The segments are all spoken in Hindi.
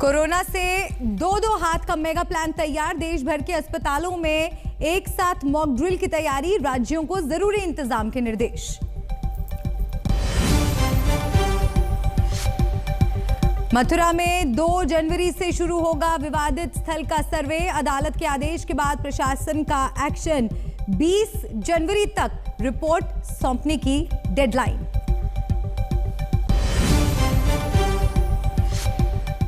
कोरोना से दो हाथ का मेगा प्लान तैयार। देश भर के अस्पतालों में एक साथ मॉक ड्रिल की तैयारी। राज्यों को जरूरी इंतजाम के निर्देश। मथुरा में 2 जनवरी से शुरू होगा विवादित स्थल का सर्वे। अदालत के आदेश के बाद प्रशासन का एक्शन। 20 जनवरी तक रिपोर्ट सौंपने की deadline.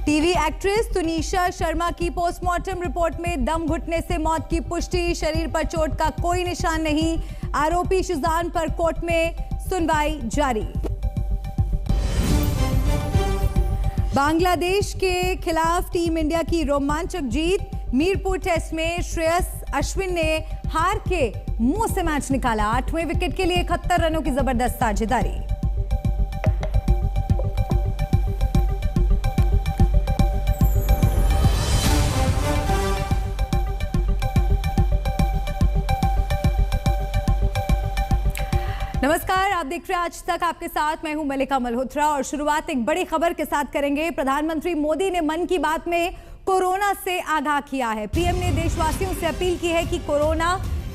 TV actress Tunisha Sharma की पोस्टमार्टम रिपोर्ट में दम घुटने से मौत की पुष्टि। शरीर पर चोट का कोई निशान नहीं। आरोपी शुजान पर कोर्ट में सुनवाई जारी। बांग्लादेश के खिलाफ टीम इंडिया की रोमांचक जीत। मीरपुर टेस्ट में श्रेयस अश्विन ने हार के मुंह से मैच निकाला। 8वें विकेट के लिए 71 रनों की जबरदस्त साझेदारी। नमस्कार, आप देख रहे हैं आज तक। आपके साथ मैं हूं मलिका मल्होत्रा और शुरुआत एक बड़ी खबर के साथ करेंगे। प्रधानमंत्री मोदी ने मन की बात में कोरोना से आगाह किया है। पीएम ने देशवासियों से अपील की है कि कोरोना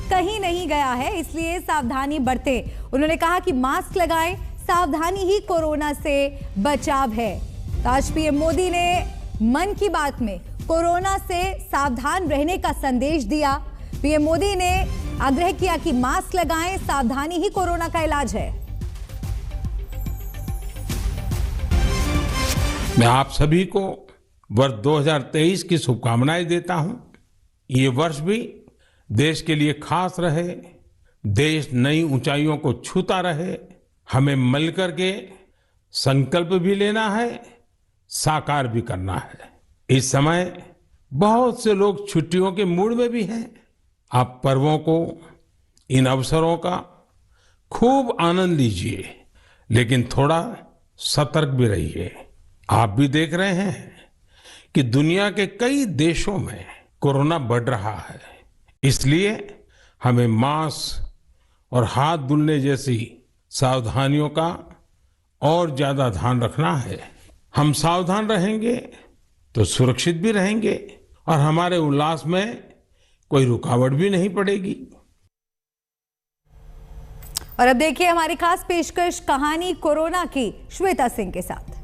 कहीं नहीं गया है, इसलिए सावधानी बरतें। उन्होंने कहा कि मास्क लगाएं, सावधानी ही कोरोना से बचाव है। तो आज पीएम मोदी ने मन की बात में कोरोना से सावधान रहने का संदेश दिया। पीएम मोदी ने आग्रह किया कि मास्क लगाएं, सावधानी ही कोरोना का इलाज है। मैं आप सभी को वर्ष 2023 की शुभकामनाएं देता हूं। ये वर्ष भी देश के लिए खास रहे, देश नई ऊंचाइयों को छूता रहे। हमें मिलकर के संकल्प भी लेना है, साकार भी करना है। इस समय बहुत से लोग छुट्टियों के मूड में भी हैं। आप पर्वों को, इन अवसरों का खूब आनंद लीजिए, लेकिन थोड़ा सतर्क भी रहिए। आप भी देख रहे हैं कि दुनिया के कई देशों में कोरोना बढ़ रहा है, इसलिए हमें मास्क और हाथ धुलने जैसी सावधानियों का और ज्यादा ध्यान रखना है। हम सावधान रहेंगे तो सुरक्षित भी रहेंगे और हमारे उल्लास में कोई रुकावट भी नहीं पड़ेगी। और अब देखिए हमारी खास पेशकश कहानी कोरोना की श्वेता सिंह के साथ।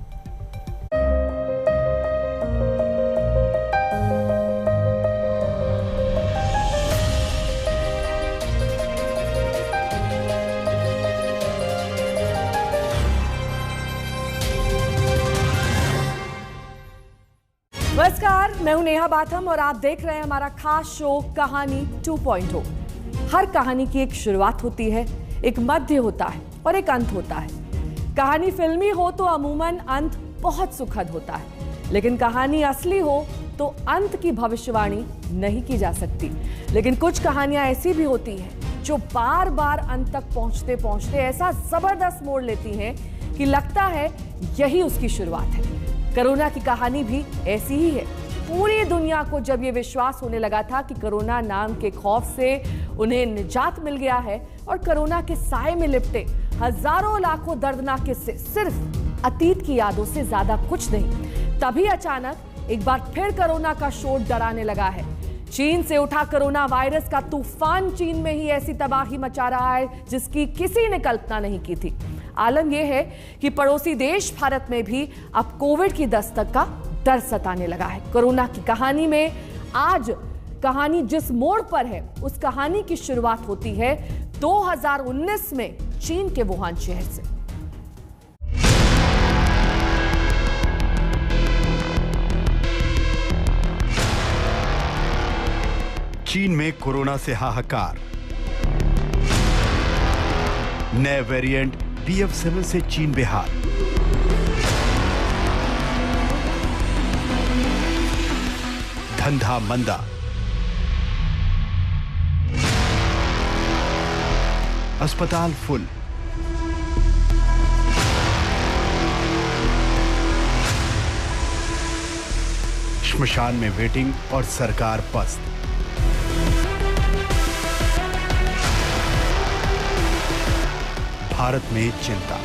नमस्कार, मैं हूं नेहा बाथम और आप देख रहे हैं हमारा खास शो कहानी 2.0। हर कहानी की एक शुरुआत होती है, एक मध्य होता है और एक अंत होता है। कहानी फिल्मी हो तो अमूमन अंत बहुत सुखद होता है, लेकिन कहानी असली हो तो अंत की भविष्यवाणी नहीं की जा सकती। लेकिन कुछ कहानियां ऐसी भी होती हैं जो बार बार अंत तक पहुंचते पहुंचते ऐसा जबरदस्त मोड़ लेती हैं कि लगता है यही उसकी शुरुआत है। कोरोना की कहानी भी ऐसी ही है। पूरी दुनिया को जब ये विश्वास होने लगा था कि कोरोना नाम के खौफ से उन्हें निजात मिल गया है और कोरोना के साए में लिपटे हजारों लाखों दर्दनाक किस्से सिर्फ अतीत की यादों से ज्यादा कुछ नहीं, तभी अचानक एक बार फिर कोरोना का शोर डराने लगा है। चीन से उठा कोरोना वायरस का तूफान चीन में ही ऐसी तबाही मचा रहा है जिसकी किसी ने कल्पना नहीं की थी। आलम यह है कि पड़ोसी देश भारत में भी अब कोविड की दस्तक का डर सताने लगा है। कोरोना की कहानी में आज कहानी जिस मोड़ पर है, उस कहानी की शुरुआत होती है 2019 में चीन के वुहान शहर से। चीन में कोरोना से हाहाकार। नए वेरिएंट BF7 से चीन बेहाल। धंधा मंदा। अस्पताल फुल। श्मशान में वेटिंग और सरकार पस्त। भारत में चिंता।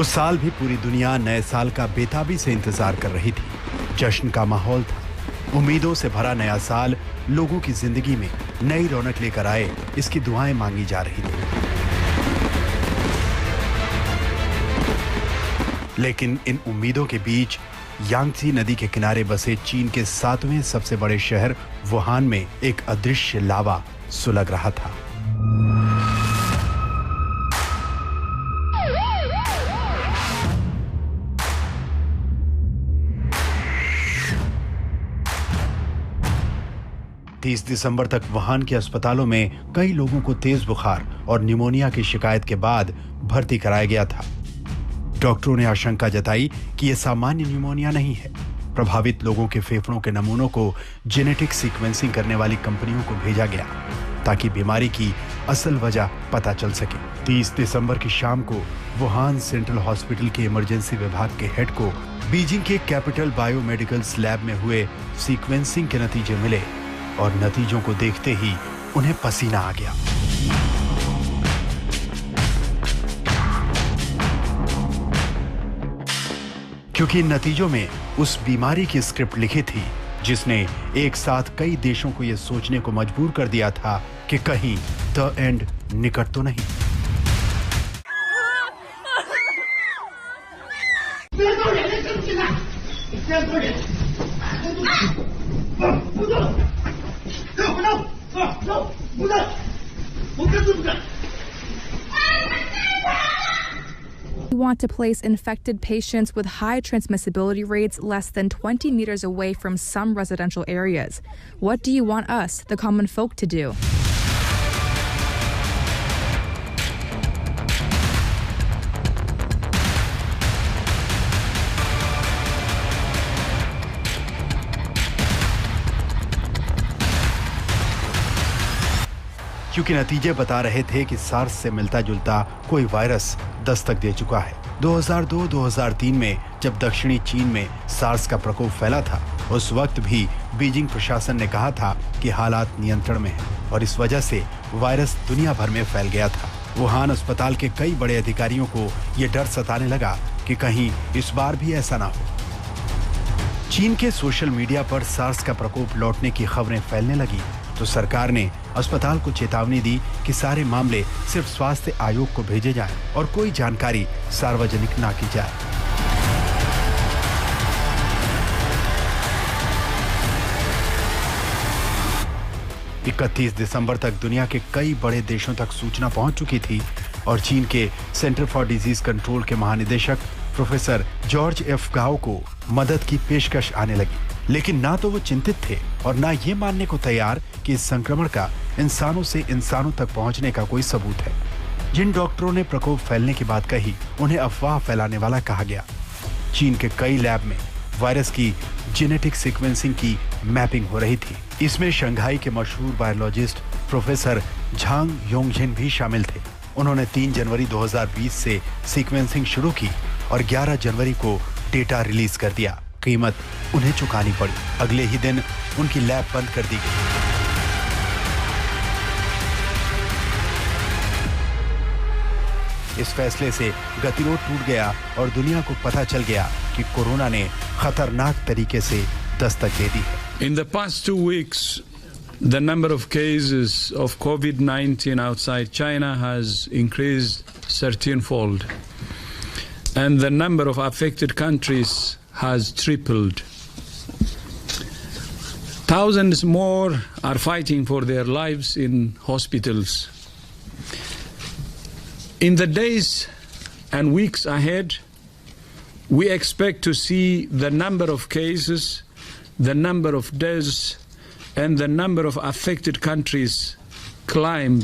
उस साल भी पूरी दुनिया नए साल का बेताबी से इंतजार कर रही थी। जश्न का माहौल था। उम्मीदों से भरा नया साल लोगों की जिंदगी में नई रौनक लेकर आए, इसकी दुआएं मांगी जा रही थी। लेकिन इन उम्मीदों के बीच यांगत्से नदी के किनारे बसे चीन के 7वें सबसे बड़े शहर वुहान में एक अदृश्य लावा सुलग रहा था। दिसंबर तक वुहान के अस्पतालों में कई लोगों को तेज बुखार और निमोनिया की शिकायत के बाद भर्ती कराया गया था। डॉक्टरों ने आशंका जताई कि यह सामान्य निमोनिया नहीं है। प्रभावित लोगों के फेफड़ों के नमूनों को जेनेटिक सीक्वेंसिंग करने वाली कंपनियों को भेजा गया ताकि बीमारी की असल वजह पता चल सके। 30 दिसंबर की शाम को वुहान सेंट्रल हॉस्पिटल के इमरजेंसी विभाग के हेड को बीजिंग के कैपिटल बायोमेडिकल्स लैब में हुए सीक्वेंसिंग के नतीजे मिले और नतीजों को देखते ही उन्हें पसीना आ गया। क्योंकि इन नतीजों में उस बीमारी की स्क्रिप्ट लिखी थी जिसने एक साथ कई देशों को यह सोचने को मजबूर कर दिया था कि कहीं द एंड निकट तो नहीं। We want to place infected patients with high transmissibility rates less than 20 meters away from some residential areas. What do you want us, the common folk, to do? क्योंकि नतीजे बता रहे थे कि सार्स से मिलता जुलता कोई वायरस दस्तक दे चुका है। 2002-2003 में जब दक्षिणी चीन में सार्स का प्रकोप फैला था, उस वक्त भी बीजिंग प्रशासन ने कहा था कि हालात नियंत्रण में हैं और इस वजह से वायरस दुनिया भर में फैल गया था। वुहान अस्पताल के कई बड़े अधिकारियों को यह डर सताने लगा कि कहीं इस बार भी ऐसा ना हो। चीन के सोशल मीडिया पर सार्स का प्रकोप लौटने की खबरें फैलने लगी तो सरकार ने अस्पताल को चेतावनी दी कि सारे मामले सिर्फ स्वास्थ्य आयोग को भेजे जाएं और कोई जानकारी सार्वजनिक ना की जाए। इकतीस दिसंबर तक दुनिया के कई बड़े देशों तक सूचना पहुंच चुकी थी और चीन के सेंटर फॉर डिजीज कंट्रोल के महानिदेशक प्रोफेसर जॉर्ज एफ गाओ को मदद की पेशकश आने लगी। लेकिन ना तो वो चिंतित थे और ना ये मानने को तैयार कि इस संक्रमण का इंसानों से इंसानों तक पहुंचने का कोई सबूत है। जिन डॉक्टरों ने प्रकोप फैलने की बात कही, उन्हें अफवाह फैलाने वाला कहा गया। चीन के कई लैब में वायरस की जेनेटिक सीक्वेंसिंग की मैपिंग हो रही थी। इसमें शंघाई के मशहूर बायोलॉजिस्ट प्रोफेसर झांग योंगजिन भी शामिल थे। उन्होंने 3 जनवरी 2020 से सीक्वेंसिंग शुरू की और 11 जनवरी को डेटा रिलीज कर दिया। कीमत उन्हें चुकानी पड़ी। अगले ही दिन उनकी लैब बंद कर दी गई। इस फैसले से गतिरोध टूट गया और दुनिया को पता चल गया कि कोरोना ने खतरनाक तरीके से दस्तक दे दी है। In the past 2 weeks, the number of cases of COVID-19 outside China has increased 13-fold, and the number of affected countries has tripled. Thousands more are fighting for their lives in hospitals. In the days and weeks ahead, we expect to see the number of cases, the number of deaths, and the number of affected countries climb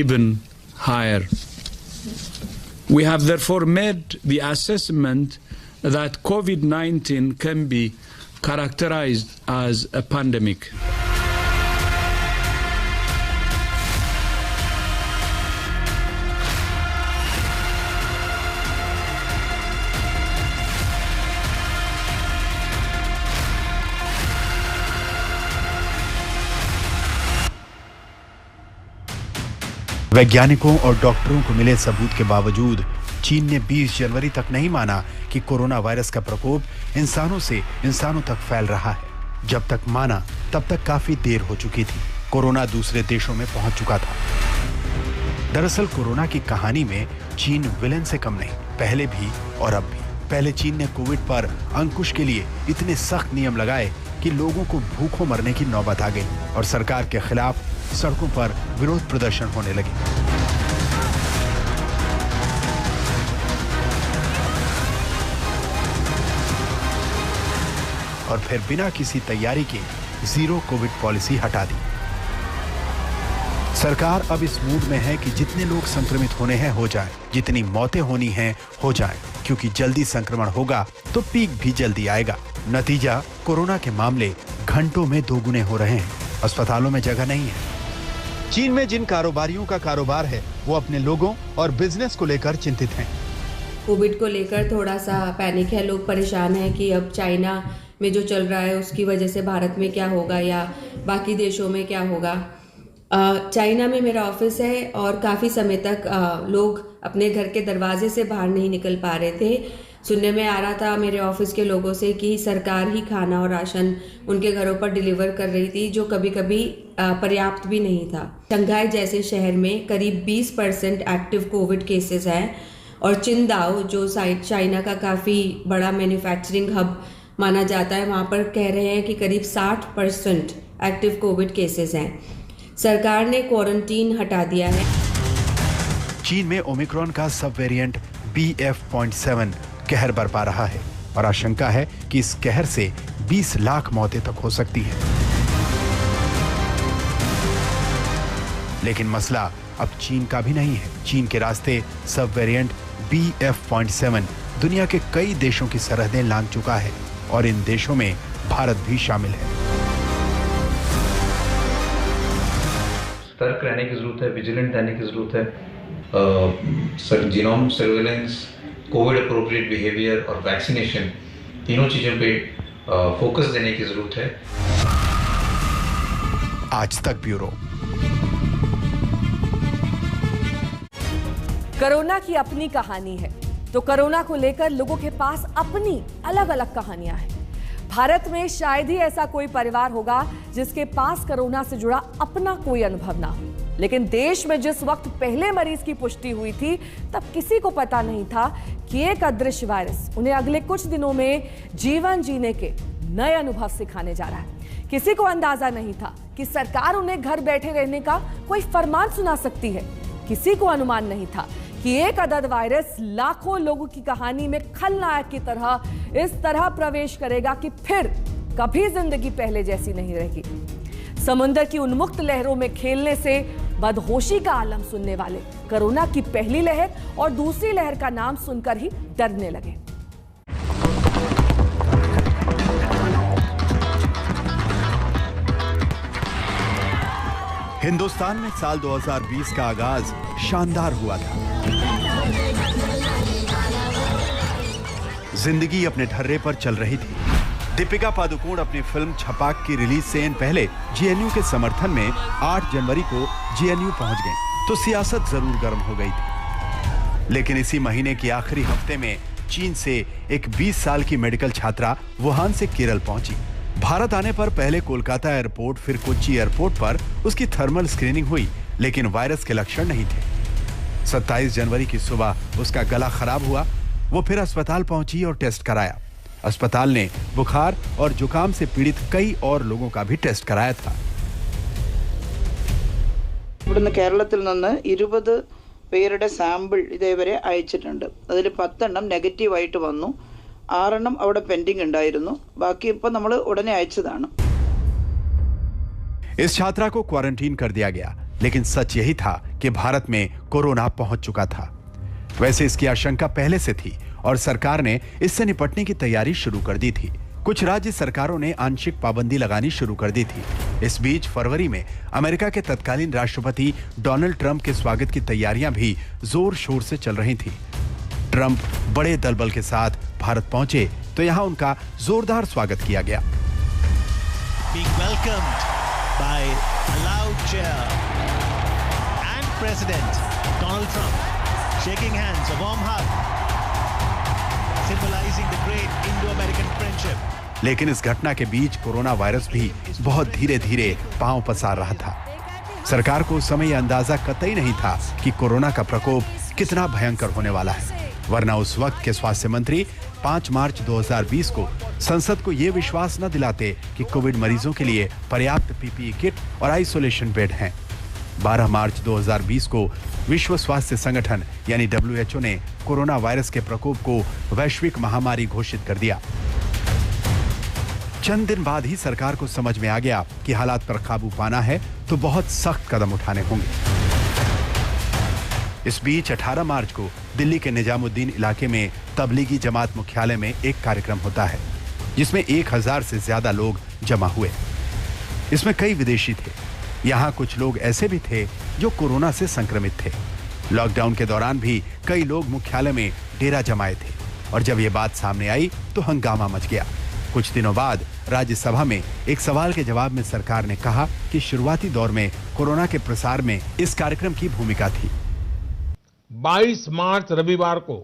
even higher. We have therefore made the assessment that COVID-19 can be characterized as a pandemic. वैज्ञानिकों और डॉक्टरों को मिले सबूत के बावजूद चीन ने 20 जनवरी तक नहीं माना कि कोरोना वायरस का प्रकोप इंसानों से इंसानों तक फैल रहा है। जब तक माना तब तक काफी देर हो चुकी थी। कोरोना दूसरे देशों में पहुंच चुका था। दरअसल कोरोना की कहानी में चीन विलेन से कम नहीं, पहले भी और अब भी। पहले चीन ने कोविड पर अंकुश के लिए इतने सख्त नियम लगाए कि लोगों को भूखों मरने की नौबत आ गई और सरकार के खिलाफ सड़कों पर विरोध प्रदर्शन होने लगे। और फिर बिना किसी तैयारी के जीरो कोविड पॉलिसी हटा दी। सरकार अब इस मूड में है कि जितने लोग संक्रमित होने हैं हो जाए, जितनी मौतें होनी हैं हो जाए, क्योंकि जल्दी संक्रमण होगा तो पीक भी जल्दी आएगा। नतीजा, कोरोना के मामले घंटों में दोगुने हो रहे हैं। अस्पतालों में जगह नहीं है। चीन में जिन कारोबारियों का कारोबार है वो अपने लोगों और बिजनेस को लेकर चिंतित हैं। कोविड को लेकर थोड़ा सा पैनिक है, लोग परेशान हैं कि अब चाइना में जो चल रहा है उसकी वजह से भारत में क्या होगा या बाकी देशों में क्या होगा। चाइना में मेरा ऑफिस है और काफ़ी समय तक लोग अपने घर के दरवाजे से बाहर नहीं निकल पा रहे थे। सुनने में आ रहा था मेरे ऑफिस के लोगों से कि सरकार ही खाना और राशन उनके घरों पर डिलीवर कर रही थी, जो कभी कभी पर्याप्त भी नहीं था। शंघाई जैसे शहर में करीब 20% एक्टिव कोविड केसेस हैं और चिंदाओ जो साइट चाइना का काफ़ी बड़ा मैन्युफैक्चरिंग हब माना जाता है, वहाँ पर कह रहे हैं कि करीब 60% एक्टिव कोविड केसेस हैं। सरकार ने क्वारंटीन हटा दिया है। चीन में ओमिक्रॉन का सब वेरिएंट BF.7 कहर बरपा रहा है और आशंका है कि इस कहर से 20 लाख मौतें तक हो सकती है। लेकिन मसला अब चीन का भी नहीं है। चीन के रास्ते सब वेरिएंट BF.7 दुनिया के कई देशों की सरहदें लांघ चुका है और इन देशों में भारत भी शामिल है। सतर्क रहने की जरूरत है, विजिलेंट रहने की जरूरत है। Genome surveillance, Covid appropriate behaviour और वैक्सीनेशन, तीनों चीजों पे फोकस देने की जरूरत है। आज तक ब्यूरो। कोरोना की अपनी कहानी है तो कोरोना को लेकर लोगों के पास अपनी अलग अलग कहानियां हैं। भारत में शायद ही ऐसा कोई परिवार होगा जिसके पास कोरोना से जुड़ा अपना कोई अनुभव ना हो। लेकिन देश में जिस वक्त पहले मरीज की पुष्टि हुई थी तब किसी को पता नहीं था कि एक अदृश्य वायरस उन्हें अगले कुछ दिनों में जीवन जीने के नए अनुभव सिखाने जा रहा है। किसी को अंदाजा नहीं था कि सरकार उन्हें घर बैठे रहने का कोई फरमान सुना सकती है। किसी को अनुमान नहीं था कि एक अदद वायरस लाखों लोगों की कहानी में खलनायक की तरह इस तरह प्रवेश करेगा कि फिर कभी जिंदगी पहले जैसी नहीं रहेगी। समुद्र की उन्मुक्त लहरों में खेलने से बदहोशी का आलम सुनने वाले कोरोना की पहली लहर और दूसरी लहर का नाम सुनकर ही डरने लगे। हिंदुस्तान में साल 2020 का आगाज शानदार हुआ था। जिंदगी अपने ढर्रे पर चल रही थी। दीपिका पादुकोण अपनी फिल्म छपाक की रिलीज से पहले जेएनयू के समर्थन में 8 जनवरी को जेएनयू पहुंच गई तो सियासत जरूर गर्म हो गई थी। लेकिन इसी महीने के आखिरी हफ्ते में चीन से एक 20 साल की मेडिकल छात्रा वुहान से केरल पहुंची। भारत आने पर पहले कोलकाता एयरपोर्ट फिर कोच्चि एयरपोर्ट पर उसकी थर्मल स्क्रीनिंग हुई, लेकिन वायरस के लक्षण नहीं थे। 27 जनवरी की सुबह उसका गला खराब हुआ। वो फिर अस्पताल पहुंची और टेस्ट कराया। अस्पताल ने बुखार और जुकाम से पीड़ित कई और लोगों का भी टेस्ट कराया था। ഇവിടുന്ന് കേരളത്തിൽ നിന്ന് 20 പേരുടെ സാമ്പിൾ ഇതേവരെ അയച്ചിട്ടുണ്ട്. അതിൽ 10 എണ്ണം നെഗറ്റീവ് ആയിട്ട് വന്നു. 6 എണ്ണം അവിടെ പെൻഡിംഗ് ഉണ്ടായിരുന്നു. ബാക്കി ഇപ്പോൾ നമ്മൾ ഉടനെ അയച്ചതാണ്. इस छात्रा को क्वारंटीन कर दिया गया, लेकिन सच यही था कि भारत में कोरोना पहुंच चुका था। वैसे इसकी आशंका पहले से थी और सरकार ने इससे निपटने की तैयारी शुरू कर दी थी। कुछ राज्य सरकारों ने आंशिक पाबंदी लगानी शुरू कर दी थी। इस बीच फरवरी में अमेरिका के तत्कालीन राष्ट्रपति डोनाल्ड ट्रंप के स्वागत की तैयारियां भी जोर शोर से चल रही थी। ट्रंप बड़े दलबल के साथ भारत पहुंचे तो यहां उनका जोरदार स्वागत किया गया। Being welcomed by allowed chair and President Donald Trump. shaking hands, a warm hug, symbolizing the great Indo-American friendship. लेकिन इस घटना के बीच कोरोना वायरस भी बहुत धीरे धीरे पांव पसार रहा था। सरकार को उस समय यह अंदाजा कतई नहीं था कि कोरोना का प्रकोप कितना भयंकर होने वाला है, वरना उस वक्त के स्वास्थ्य मंत्री 5 मार्च 2020 को संसद को यह विश्वास न दिलाते कि कोविड मरीजों के लिए पर्याप्त पीपीई किट और आइसोलेशन बेड हैं। 12 मार्च 2020 को विश्व स्वास्थ्य संगठन यानी WHO ने कोरोना वायरस के प्रकोप को वैश्विक महामारी घोषित कर दिया। चंद दिन बाद ही सरकार को समझ में आ गया कि हालात पर काबू पाना है तो बहुत सख्त कदम उठाने होंगे। इस बीच 18 मार्च को दिल्ली के निजामुद्दीन इलाके में तबलीगी जमात मुख्यालय में एक कार्यक्रम होता है, जिसमें 1000 से ज्यादा लोग जमा हुए। इसमें कई विदेशी थे। यहाँ कुछ लोग ऐसे भी थे जो कोरोना से संक्रमित थे। लॉकडाउन के दौरान भी कई लोग मुख्यालय में डेरा जमाए थे और जब ये बात सामने आई तो हंगामा मच गया। कुछ दिनों बाद राज्यसभा में एक सवाल के जवाब में सरकार ने कहा कि शुरुआती दौर में कोरोना के प्रसार में इस कार्यक्रम की भूमिका थी। 22 मार्च रविवार को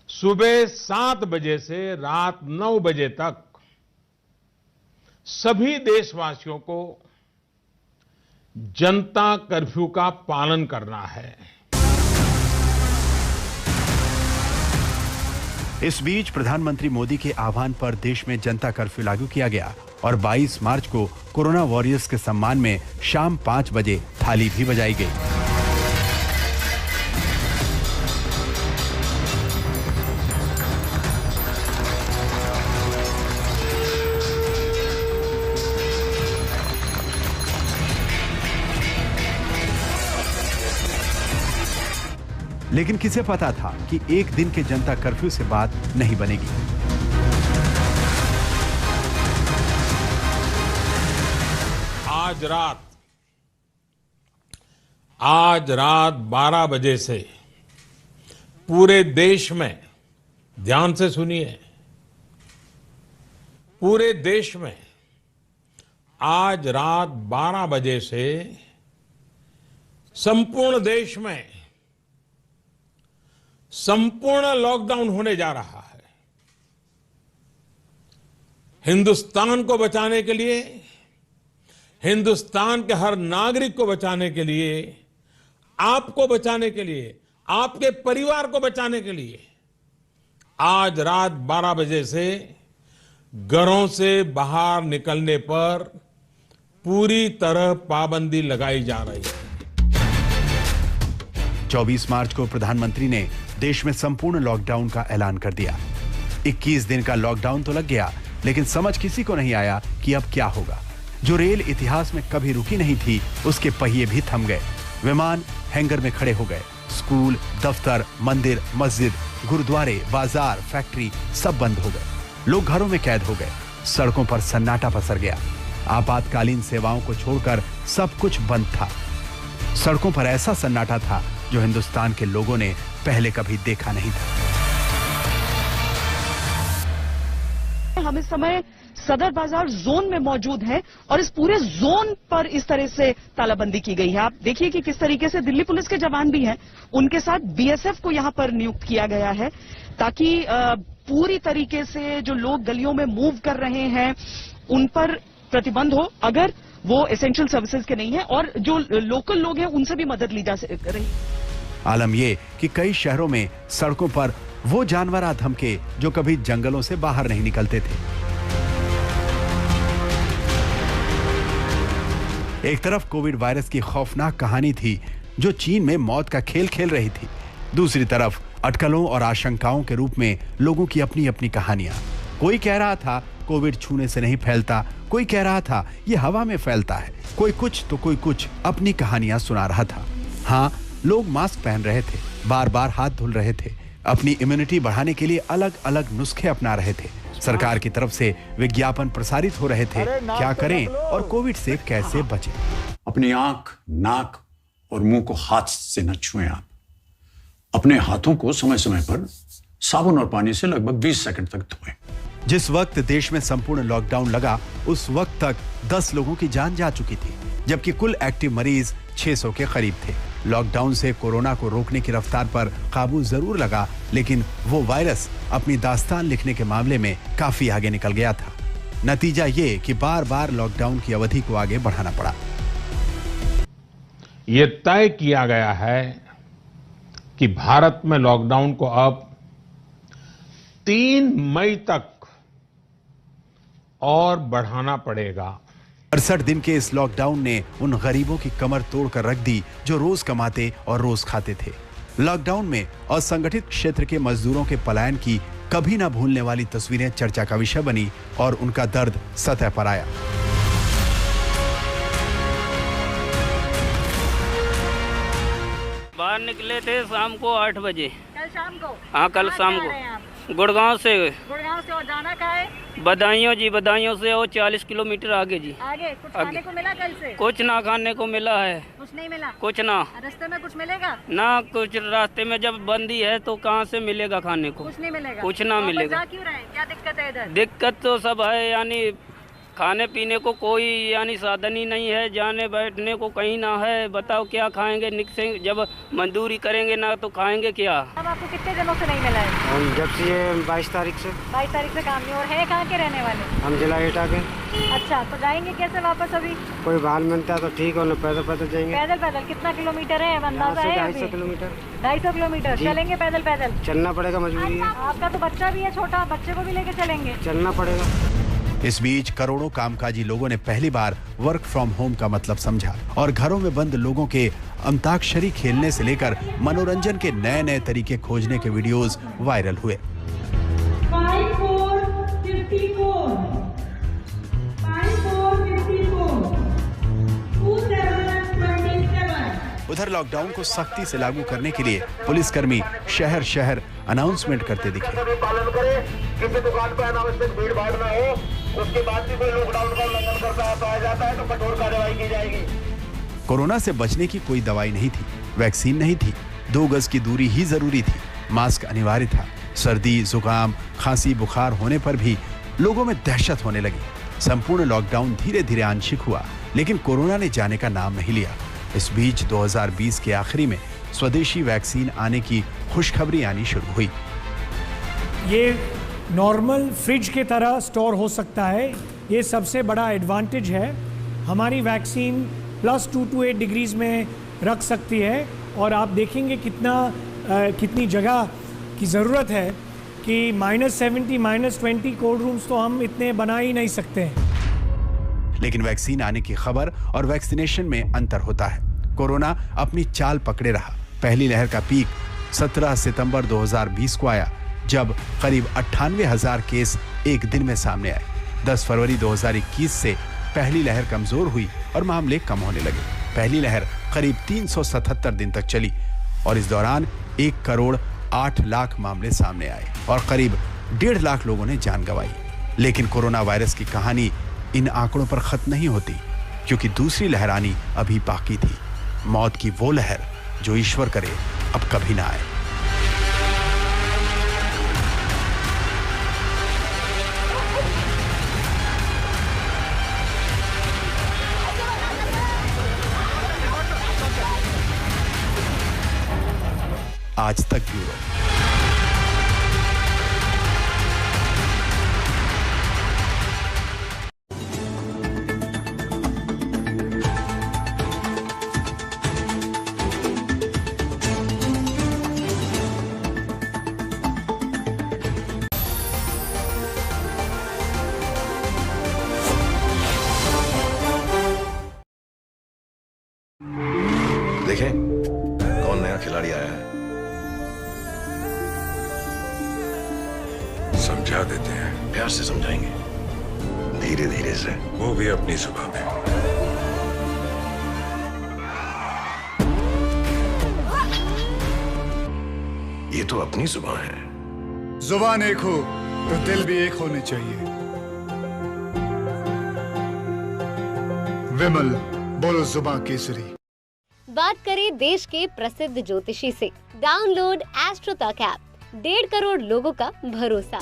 सुबह 7 बजे से रात 9 बजे तक सभी देशवासियों को जनता कर्फ्यू का पालन करना है। इस बीच प्रधानमंत्री मोदी के आह्वान पर देश में जनता कर्फ्यू लागू किया गया और 22 मार्च को कोरोना वॉरियर्स के सम्मान में शाम 5 बजे थाली भी बजाई गई। लेकिन किसे पता था कि एक दिन के जनता कर्फ्यू से बात नहीं बनेगी। आज रात 12 बजे से पूरे देश में, ध्यान से सुनिए, पूरे देश में आज रात 12 बजे से संपूर्ण देश में संपूर्ण लॉकडाउन होने जा रहा है। हिंदुस्तान को बचाने के लिए, हिंदुस्तान के हर नागरिक को बचाने के लिए, आपको बचाने के लिए, आपके परिवार को बचाने के लिए आज रात 12 बजे से घरों से बाहर निकलने पर पूरी तरह पाबंदी लगाई जा रही है। 24 मार्च को प्रधानमंत्री ने देश में संपूर्ण लॉकडाउन का ऐलान कर दिया। 21 दिन का लॉकडाउन तो लग गया, लेकिन समझ किसी को नहीं आया कि अब क्या होगा। जो रेल इतिहास में कभी रुकी नहीं थी, उसके पहिए भी थम गए। विमान हैंगर में खड़े हो गए। स्कूल, दफ्तर, मंदिर, मस्जिद, गुरुद्वारे, बाजार, फैक्ट्री सब बंद हो गए। लोग घरों में कैद हो गए। सड़कों पर सन्नाटा पसर गया। आपातकालीन सेवाओं को छोड़कर सब कुछ बंद था। सड़कों पर ऐसा सन्नाटा था जो हिंदुस्तान के लोगों ने पहले कभी देखा नहीं था। हम इस समय सदर बाजार जोन में मौजूद हैं और इस पूरे जोन पर इस तरह से तालाबंदी की गई है। आप देखिए कि किस तरीके से दिल्ली पुलिस के जवान भी हैं, उनके साथ बीएसएफ को यहां पर नियुक्त किया गया है ताकि पूरी तरीके से जो लोग गलियों में मूव कर रहे हैं उन पर प्रतिबंध हो, अगर वो एसेंशियल सर्विसेज के नहीं है, और जो लोकल लोग हैं उनसे भी मदद ली जा रही। आलम ये कि कई शहरों में सड़कों पर वो जानवर आ धमके जो कभी जंगलों से बाहर नहीं निकलते थे। एक तरफ कोविड वायरस की खौफनाक कहानी थी जो चीन में मौत का खेल खेल रही थी, दूसरी तरफ अटकलों और आशंकाओं के रूप में लोगों की अपनी अपनी कहानियां। कोई कह रहा था कोविड छूने से नहीं फैलता, कोई कह रहा था ये हवा में फैलता है, कोई कुछ तो कोई कुछ अपनी कहानियां सुना रहा था। हाँ, लोग मास्क पहन रहे थे, बार बार हाथ धुल रहे थे, अपनी इम्यूनिटी बढ़ाने के लिए अलग अलग नुस्खे अपना रहे थे। सरकार की तरफ से विज्ञापन प्रसारित हो रहे थे, क्या करें और कोविड से कैसे बचें। अपनी आंख, नाक और मुंह को हाथ से न छुएं। आप अपने हाथों को समय समय पर साबुन और पानी से लगभग 20 सेकंड तक धोएं। जिस वक्त देश में संपूर्ण लॉकडाउन लगा, उस वक्त तक 10 लोगों की जान जा चुकी थी, जबकि कुल एक्टिव मरीज 600 के करीब थे। लॉकडाउन से कोरोना को रोकने की रफ्तार पर काबू जरूर लगा, लेकिन वो वायरस अपनी दास्तान लिखने के मामले में काफी आगे निकल गया था। नतीजा ये कि बार-बार लॉकडाउन की अवधि को आगे बढ़ाना पड़ा। ये तय किया गया है कि भारत में लॉकडाउन को अब 3 मई तक और बढ़ाना पड़ेगा। 68 दिन के इस लॉकडाउन ने उन गरीबों की कमर तोड़कर रख दी जो रोज कमाते और रोज खाते थे। लॉकडाउन में असंगठित क्षेत्र के मजदूरों के पलायन की कभी ना भूलने वाली तस्वीरें चर्चा का विषय बनी और उनका दर्द सतह पर आया। बाहर निकले थे शाम को 8 बजे। कल शाम को? हाँ, कल शाम को। गुड़गांव से। गुड़गांव से। और जाना कहाँ है? बदायूं जी, बदायूं से और 40 किलोमीटर आगे जी। आगे कुछ खाने को मिला कल से? कुछ ना खाने को मिला है। कुछ नहीं मिला? कुछ ना। रास्ते में कुछ मिलेगा? ना कुछ, रास्ते में जब बंदी है तो कहाँ से मिलेगा खाने को? कुछ नहीं मिलेगा। कुछ ना मिलेगा। क्यों रहे? क्या दिक्कत है इधर? दिक्कत तो सब है, यानी खाने पीने को कोई यानी साधन ही नहीं है, जाने बैठने को कहीं ना है। बताओ क्या खाएंगे? निकसेंगे जब मजदूरी करेंगे ना तो खाएंगे क्या? अब आपको कितने दिनों से नहीं मिला है? हम जब से 22 तारीख से। 22 तारीख से काम नहीं। और है कहाँ के रहने वाले? हम जिला एटा के। अच्छा, तो जाएंगे कैसे वापस अभी? कोई वाहन मिलता है तो ठीक है, पैदल पैदल जाएंगे। पैदल पैदल? कितना किलोमीटर है अंदाजा है? 250 किलोमीटर। 250 किलोमीटर चलेंगे पैदल पैदल? चलना पड़ेगा, मजबूरी है। आपका तो बच्चा भी है छोटा, बच्चे को भी लेके चलेंगे? चलना पड़ेगा। इस बीच करोड़ों कामकाजी लोगों ने पहली बार वर्क फ्रॉम होम का मतलब समझा और घरों में बंद लोगों के अंताक्षरी खेलने से लेकर मनोरंजन के नए नए तरीके खोजने के वीडियोस वायरल हुए। 5454 उधर लॉकडाउन को सख्ती से लागू करने के लिए पुलिसकर्मी शहर शहर अनाउंसमेंट करते दिखे। पालन करें, किसी दुकान पर अनावश्यक भीड़ भाड़ न हो, उसके बाद भी कोई लॉकडाउन का उल्लंघन करता पाया जाता है तो कठोर कार्रवाई की जाएगी। कोरोना से बचने की कोई दवाई नहीं थी, वैक्सीन नहीं थी, 2 गज की दूरी ही जरूरी थी, मास्क अनिवार्य था। सर्दी, जुकाम, खांसी, बुखार होने पर भी लोगों में दहशत होने लगी। संपूर्ण लॉकडाउन धीरे धीरे आंशिक हुआ, लेकिन कोरोना ने जाने का नाम नहीं लिया। इस बीच 2020 के आखिरी में स्वदेशी वैक्सीन आने की खुशखबरी आनी शुरू हुई। ये नॉर्मल फ्रिज के तरह स्टोर हो सकता है, ये सबसे बड़ा एडवांटेज है। हमारी वैक्सीन +2 to 8 डिग्रीज में रख सकती है और आप देखेंगे कितनी जगह की ज़रूरत है कि -70, -20 कोल्ड रूम्स तो हम इतने बना ही नहीं सकते हैं। लेकिन वैक्सीन आने की खबर और वैक्सीनेशन में अंतर होता है। कोरोना अपनी चाल पकड़े रहा। पहली लहर का पीक 17 सितंबर 2020 को आया, जब करीब 98,000 केस एक दिन में सामने आए। 10 फरवरी 2021 से पहली लहर कमजोर हुई और मामले कम होने लगे। पहली लहर करीब 377 दिन तक चली और इस दौरान 1,08 लाख मामले सामने आए और करीब 1.5 लाख लोगों ने जान गंवाई। लेकिन कोरोना वायरस की कहानी इन आंकड़ों पर खत्म नहीं होती, क्योंकि दूसरी लहर आनी अभी बाकी थी। मौत की वो लहर जो ईश्वर करे अब कभी ना आए। आज तक ब्यूरो। देखें कौन नया खिलाड़ी आया है। समझा देते हैं। प्यार से समझाएंगे, धीरे धीरे से, वो भी अपनी जुबान में। ये तो अपनी जुबान है। जुबान एक हो तो दिल भी एक होने चाहिए। विमल बोलो जुबान केसरी। बात करें देश के प्रसिद्ध ज्योतिषी से, डाउनलोड एस्ट्रो तक ऐप। 1.5 करोड़ लोगों का भरोसा।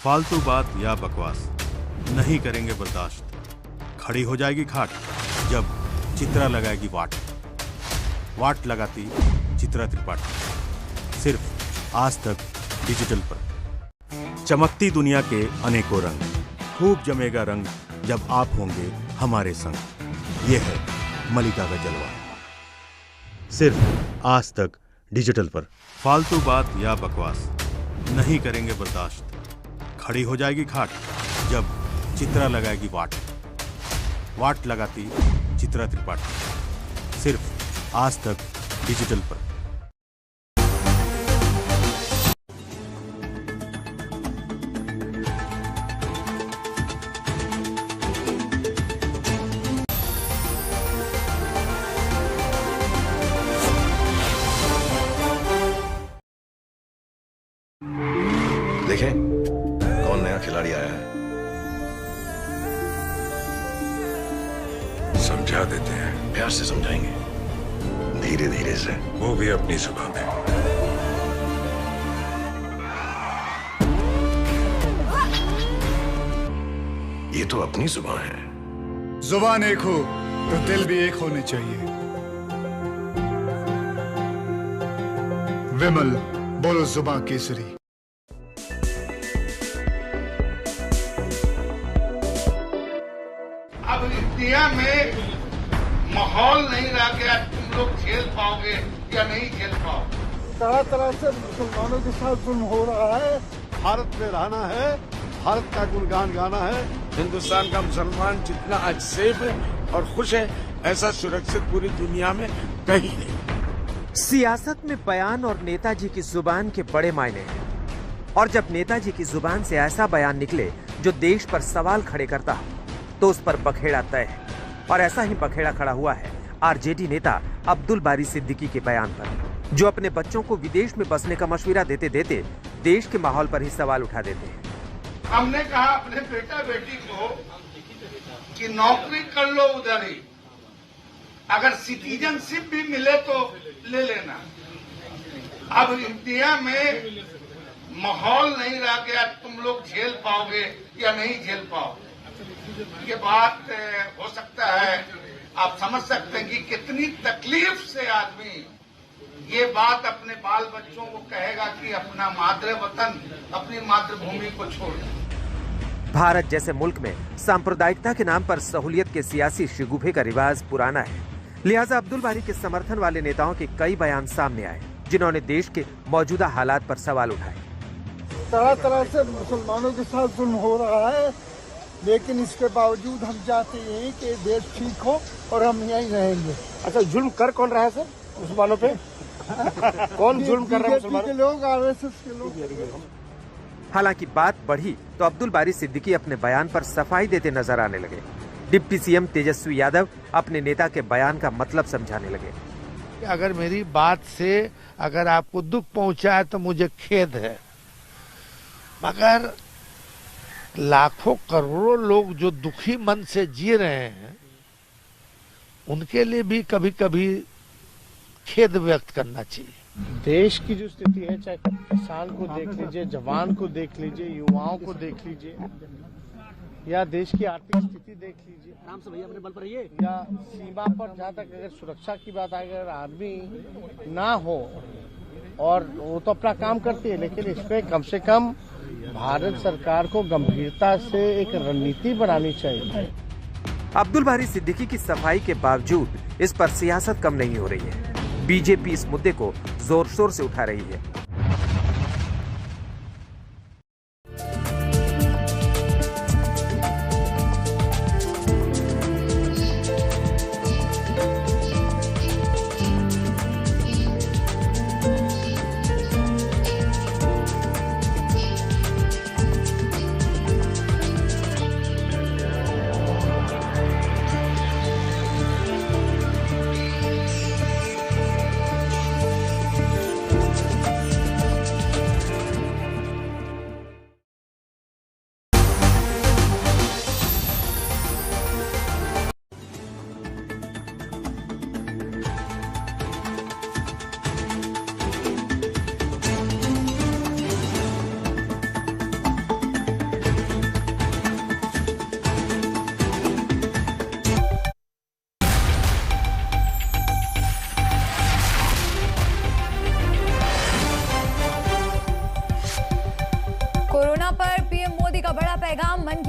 फालतू बात या बकवास नहीं करेंगे बर्दाश्त। खड़ी हो जाएगी खाट जब चित्रा लगाएगी वाट। वाट लगाती चित्रा त्रिपाठी। सिर्फ आज तक डिजिटल पर। चमकती दुनिया के अनेकों रंग, खूब जमेगा रंग जब आप होंगे हमारे संग। ये है मलिका का जलवा। सिर्फ आज तक डिजिटल पर। फालतू बात या बकवास नहीं करेंगे बर्दाश्त। खड़ी हो जाएगी खाट जब चित्रा लगाएगी वाट। वाट लगाती चित्रा त्रिपाठी। सिर्फ आज तक डिजिटल पर। देखें कौन नया खिलाड़ी आया है। समझा देते हैं। प्यार से समझाएंगे, धीरे धीरे से। वो भी अपनी जुबान में। ये तो अपनी जुबान है। जुबान एक हो तो दिल भी एक होने चाहिए। विमल बोलो जुबान केसरी। अब इंडिया में माहौल नहीं रह गया, तुम लोग खेल पाओगे या नहीं खेल पाओगे। तरह तरह से मुसलमानों के साथ जुल्म हो रहा है। भारत में रहना है, भारत का गुणगान गाना है। हिंदुस्तान का मुसलमान जितना आज सेफ है और खुश है, ऐसा सुरक्षित पूरी दुनिया में कहीं नहीं। सियासत में बयान और नेताजी की जुबान के बड़े मायने हैं। और जब नेताजी की जुबान से ऐसा बयान निकले जो देश पर सवाल खड़े करता हो, तो उस पर बखेड़ा तय है। और ऐसा ही बखेड़ा खड़ा हुआ है आरजेडी नेता अब्दुल बारी सिद्दीकी के बयान पर, जो अपने बच्चों को विदेश में बसने का मशविरा देते देते देश के माहौल पर ही सवाल उठा देते हैं। हमने कहा अपने बेटा बेटी को कि नौकरी कर लो उधर ही, अगर सिटीजनशिप भी मिले तो ले लेना। अब इंडिया में माहौल नहीं रह गया, तुम लोग झेल पाओगे या नहीं झेल पाओगे। ये बात हो सकता है, आप समझ सकते हैं कि कितनी तकलीफ से आदमी ये बात अपने बाल बच्चों को कहेगा कि अपना मातृ वतन, अपनी मातृभूमि को छोड़। भारत जैसे मुल्क में सांप्रदायिकता के नाम पर सहूलियत के सियासी शिगुफे का रिवाज पुराना है। लिहाजा अब्दुल बारी के समर्थन वाले नेताओं के कई बयान सामने आए, जिन्होंने देश के मौजूदा हालात पर सवाल उठाए। तरह तरह से मुसलमानों के साथ जुल्म हो रहा है, लेकिन इसके बावजूद हम चाहते हैं कि देश ठीक हो और हम यहीं रहेंगे। अच्छा, जुल्म कर कौन रहा है सर मुसलमानों पे? कौन जुल्म कर रहा है मुसलमानों के लोग, आरएसएस के लोग। हालांकि बात बढ़ी तो अब्दुल बारी सिद्दीकी अपने बयान पर सफाई देते नजर आने लगे। डिप्टी सीएम तेजस्वी यादव अपने नेता के बयान का मतलब समझाने लगे। अगर मेरी बात से अगर आपको दुख पहुंचा है तो मुझे खेद है, मगर लाखों करोड़ों लोग जो दुखी मन से जी रहे हैं, उनके लिए भी कभी कभी खेद व्यक्त करना चाहिए। देश की जो स्थिति है, चाहे किसान को देख लीजिए, जवान को देख लीजिए, युवाओं को देख लीजिए, या देश की आर्थिक स्थिति देख लीजिए, आराम से भैया अपने बल पर रहिए, या सीमा पर जहाँ तक अगर सुरक्षा की बात आए, अगर आर्मी ना हो, और वो तो अपना काम करती है, लेकिन इस पे कम से कम भारत सरकार को गंभीरता से एक रणनीति बनानी चाहिए। अब्दुल बारी सिद्दीकी की सफाई के बावजूद इस पर सियासत कम नहीं हो रही है। बीजेपी इस मुद्दे को जोर शोर से उठा रही है।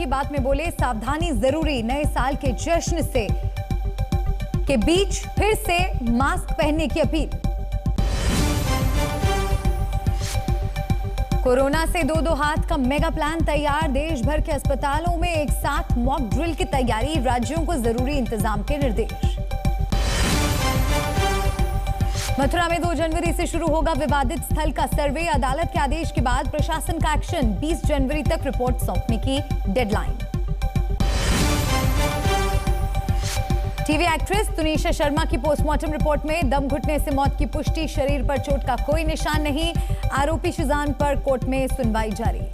की बात में बोले, सावधानी जरूरी, नए साल के जश्न से के बीच फिर से मास्क पहनने की अपील। कोरोना से दो हाथ का मेगा प्लान तैयार, देश भर के अस्पतालों में एक साथ मॉक ड्रिल की तैयारी, राज्यों को जरूरी इंतजाम के निर्देश। मथुरा में 2 जनवरी से शुरू होगा विवादित स्थल का सर्वे, अदालत के आदेश के बाद प्रशासन का एक्शन, 20 जनवरी तक रिपोर्ट सौंपने की deadline. TV actress Tunisha Sharma की पोस्टमार्टम रिपोर्ट में दम घुटने से मौत की पुष्टि, शरीर पर चोट का कोई निशान नहीं, आरोपी शुजान पर कोर्ट में सुनवाई जारी।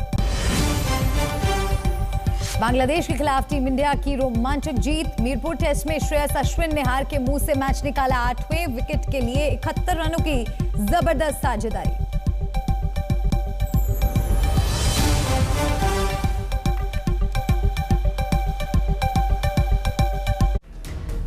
बांग्लादेश के खिलाफ टीम इंडिया की रोमांचक जीत, मीरपुर टेस्ट में श्रेयस अश्विन ने हार के मुंह से मैच निकाला, 8वें विकेट के लिए 71 रनों की जबरदस्त साझेदारी।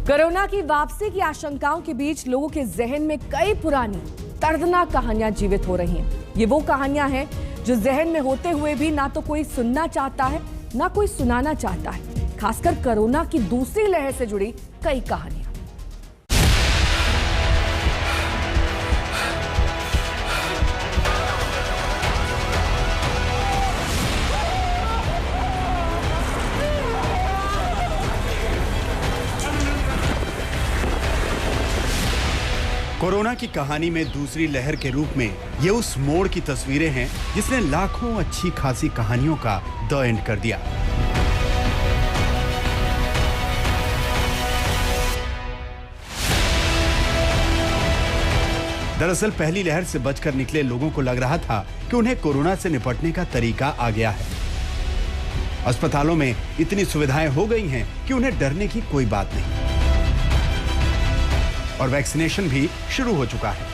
कोरोना की वापसी की आशंकाओं के बीच लोगों के जहन में कई पुरानी दर्दनाक कहानियां जीवित हो रही हैं। ये वो कहानियां हैं जो जहन में होते हुए भी ना तो कोई सुनना चाहता है ना कोई सुनाना चाहता है, खासकर कोरोना की दूसरी लहर से जुड़ी कई कहानियां। कोरोना की कहानी में दूसरी लहर के रूप में ये उस मोड़ की तस्वीरें हैं जिसने लाखों अच्छी खासी कहानियों का द एंड कर दिया। दरअसल पहली लहर से बचकर निकले लोगों को लग रहा था कि उन्हें कोरोना से निपटने का तरीका आ गया है। अस्पतालों में इतनी सुविधाएं हो गई हैं कि उन्हें डरने की कोई बात नहीं, और वैक्सीनेशन भी शुरू हो चुका है।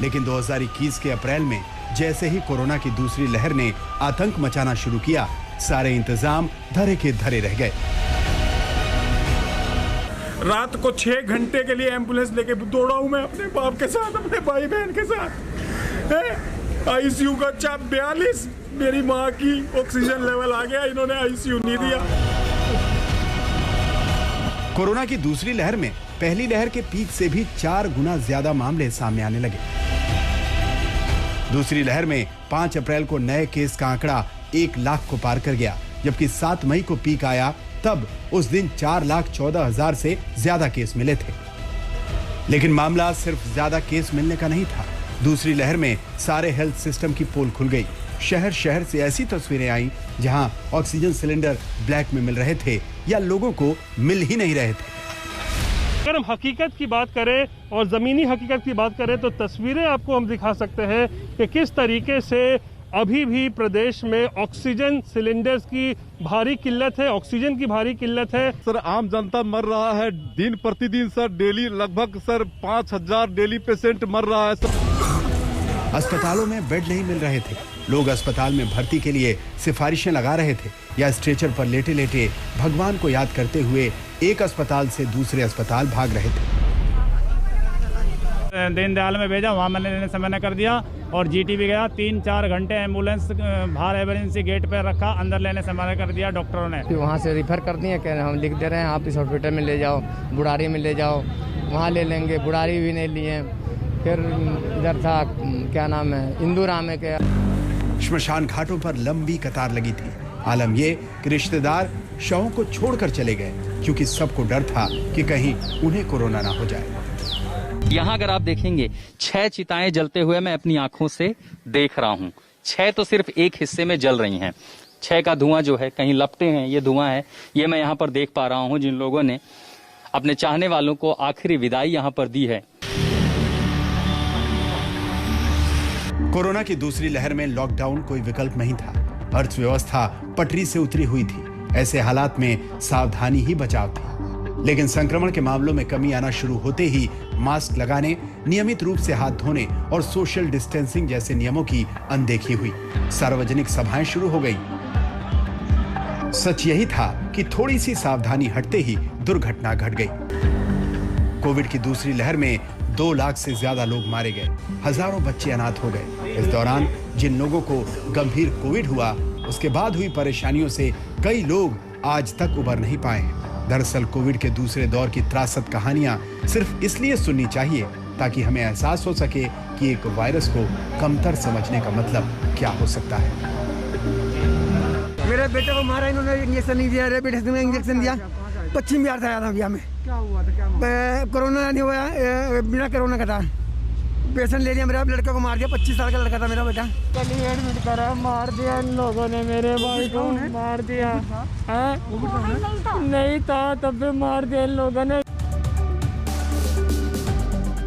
लेकिन 2021 के अप्रैल में जैसे ही कोरोना की दूसरी लहर ने आतंक मचाना शुरू किया, सारे इंतजाम धरे के धरे रह गए। रात को 6 घंटे के लिए एम्बुलेंस लेके दौड़ा हूं मैं अपने बाप के साथ, अपने भाई बहन के साथ। आईसीयू का चाप 42, मेरी माँ की ऑक्सीजन लेवल आ गया, इन्होंने आईसीयू नहीं दिया। कोरोना की दूसरी लहर में पहली लहर के पीक से भी 4 गुना ज्यादा मामले सामने आने लगे। दूसरी लहर में 5 अप्रैल को नए केस का आंकड़ा 1 लाख को पार कर गया, जबकि 7 मई को पीक आया, तब उस दिन 4,14,000 से ज्यादा केस मिले थे। लेकिन मामला सिर्फ ज्यादा केस मिलने का नहीं था। दूसरी लहर में सारे हेल्थ सिस्टम की पोल खुल गई। शहर शहर से ऐसी तस्वीरें आई जहां ऑक्सीजन सिलेंडर ब्लैक में मिल रहे थे या लोगों को मिल ही नहीं रहे थे। अगर हम हकीकत की बात करें और ज़मीनी हकीकत की बात करें तो तस्वीरें आपको हम दिखा सकते हैं कि किस तरीके से अभी भी प्रदेश में ऑक्सीजन सिलेंडर्स की भारी किल्लत है, ऑक्सीजन की भारी किल्लत है। सर आम जनता मर रहा है दिन प्रतिदिन सर, डेली लगभग सर 5,000 डेली पेशेंट मर रहा है सर। अस्पतालों में बेड नहीं मिल रहे थे, लोग अस्पताल में भर्ती के लिए सिफारिशें लगा रहे थे या स्ट्रेचर पर लेटे लेटे भगवान को याद करते हुए एक अस्पताल से दूसरे अस्पताल भाग रहे थे। दीनदयाल में भेजा, वहाँ मैंने लेने से मना कर दिया, और जीटीबी गया, 3-4 घंटे एम्बुलेंस बाहर इमरजेंसी गेट पे रखा, अंदर लेने से मना कर दिया डॉक्टरों ने। वहाँ से रिफर कर दिए, कह रहे हम लिख दे रहे हैं, आप इस हॉस्पिटल में ले जाओ, बुढ़ारी में ले जाओ, वहाँ ले लेंगे। बुढ़ारी भी नहीं लिए, फिर इधर था क्या नाम है, इंदुरा में क्या। श्मशान घाटों पर लंबी कतार लगी थी। आलम ये कि रिश्तेदार शवों को छोड़कर चले गए, क्योंकि सबको डर था कि कहीं उन्हें कोरोना ना हो जाए। यहाँ अगर आप देखेंगे 6 चिताएं जलते हुए मैं अपनी आंखों से देख रहा हूँ। 6 तो सिर्फ एक हिस्से में जल रही हैं। 6 का धुआं जो है कहीं लपटे हैं, ये धुआं है, ये मैं यहाँ पर देख पा रहा हूँ, जिन लोगों ने अपने चाहने वालों को आखिरी विदाई यहाँ पर दी है। कोरोना की दूसरी लहर में लॉकडाउन कोई विकल्प नहीं था। अर्थव्यवस्था पटरी से उतरी हुई थी। ऐसे हालात में सावधानी ही बचाव थी। लेकिन संक्रमण के मामलों में कमी आना शुरू होते ही मास्क लगाने, नियमित रूप से हाथ धोने और सोशल डिस्टेंसिंग जैसे नियमों की अनदेखी हुई। सार्वजनिक सभाएं शुरू हो गई। सच यही था कि थोड़ी सी सावधानी हटते ही दुर्घटना घट गई। कोविड की दूसरी लहर में 2 लाख से ज्यादा लोग मारे गए, हजारों बच्चे अनाथ हो गए। इस दौरान जिन लोगों को गंभीर कोविड हुआ, उसके बाद हुई परेशानियों से कई लोग आज तक उबर नहीं पाए। दरअसल कोविड के दूसरे दौर की त्रासद कहानियां सिर्फ इसलिए सुननी चाहिए ताकि हमें एहसास हो सके कि एक वायरस को कमतर समझने का मतलब क्या हो सकता है। मेरे बेटे को मारा, इन्होंने इंजेक्शन नहीं दिया, रेपिड में इंजेक्शन दिया। पश्चिम बिहार से आया था भैया मैं। क्या हुआ था? क्या कोरोना नहीं हुआ, बिना कोरोना का था। पेशेंट ले लिया, मेरा लड़का को मार दिया। 25 साल का लड़का था मेरा बेटा। कल ही एडमिट करा, मार दिया इन लोगों ने, मेरे भाई को मार दिया। नहीं था तब भी मार दिया इन लोगों ने।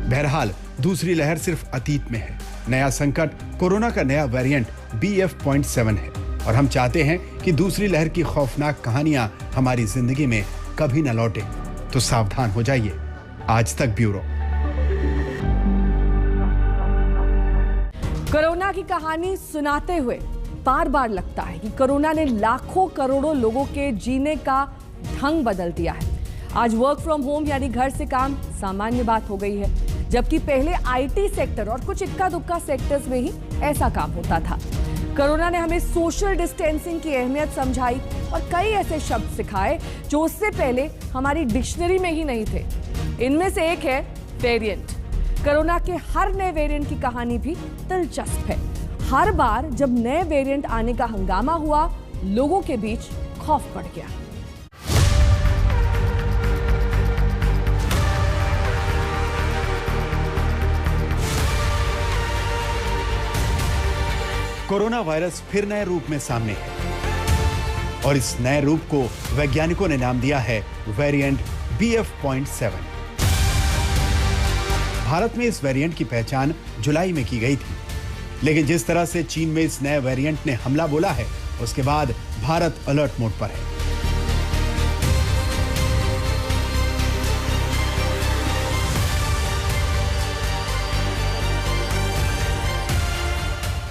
बहरहाल दूसरी लहर सिर्फ अतीत में है। नया संकट कोरोना का नया वेरिएंट BF.7 है और हम चाहते हैं कि दूसरी लहर की खौफनाक कहानियां हमारी जिंदगी में कभी न लौटे। तो सावधान हो जाइए। आज तक ब्यूरो। कोरोना की कहानी सुनाते हुए बार बार लगता है कि कोरोना ने लाखों करोड़ों लोगों के जीने का ढंग बदल दिया है। आज वर्क फ्रॉम होम यानी घर से काम सामान्य बात हो गई है, जबकि पहले IT सेक्टर और कुछ इक्का दुक्का सेक्टर्स में ही ऐसा काम होता था। कोरोना ने हमें सोशल डिस्टेंसिंग की अहमियत समझाई और कई ऐसे शब्द सिखाए जो उससे पहले हमारी डिक्शनरी में ही नहीं थे। इनमें से एक है वेरिएंट। कोरोना के हर नए वेरिएंट की कहानी भी दिलचस्प है। हर बार जब नए वेरिएंट आने का हंगामा हुआ, लोगों के बीच खौफ बढ़ गया। कोरोना वायरस फिर नए रूप में सामने है और इस नए रूप को वैज्ञानिकों ने नाम दिया है वेरिएंट BF.7। भारत में इस वेरिएंट की पहचान जुलाई में की गई थी, लेकिन जिस तरह से चीन में इस नए वेरिएंट ने हमला बोला है, उसके बाद भारत अलर्ट मोड पर है।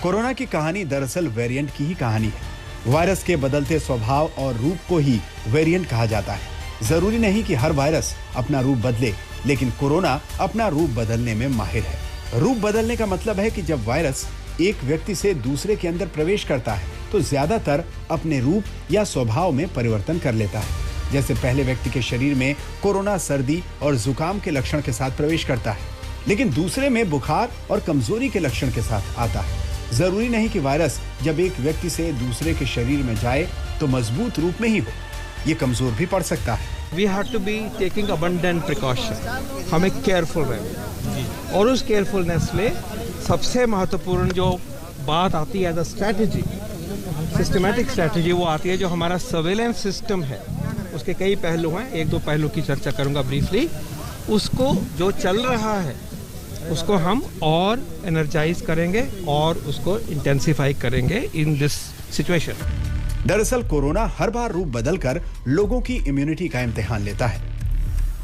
कोरोना की कहानी दरअसल वेरिएंट की ही कहानी है। वायरस के बदलते स्वभाव और रूप को ही वेरिएंट कहा जाता है। जरूरी नहीं कि हर वायरस अपना रूप बदले, लेकिन कोरोना अपना रूप बदलने में माहिर है। रूप बदलने का मतलब है कि जब वायरस एक व्यक्ति से दूसरे के अंदर प्रवेश करता है तो ज्यादातर अपने रूप या स्वभाव में परिवर्तन कर लेता है। जैसे पहले व्यक्ति के शरीर में कोरोना सर्दी और जुकाम के लक्षण के साथ प्रवेश करता है, लेकिन दूसरे में बुखार और कमजोरी के लक्षण के साथ आता है। जरूरी नहीं कि वायरस जब एक व्यक्ति से दूसरे के शरीर में जाए तो मजबूत रूप में ही हो, ये कमजोर भी पड़ सकता है। We have to be taking abundant precaution. हमें केयरफुल रहना और उस केयरफुलनेस में सबसे महत्वपूर्ण जो बात आती है, द स्ट्रैटेजी, सिस्टमैटिक स्ट्रैटेजी, वो आती है जो हमारा सर्वेलेंस सिस्टम है। उसके कई पहलू हैं, एक दो पहलू की चर्चा करूंगा ब्रीफली। उसको जो चल रहा है उसको हम और एनर्जाइज करेंगे और उसको इंटेंसिफाई करेंगे इन दिस सिचुएशन। दरअसल कोरोना हर बार रूप बदलकर लोगों की इम्यूनिटी का इम्तिहान लेता है।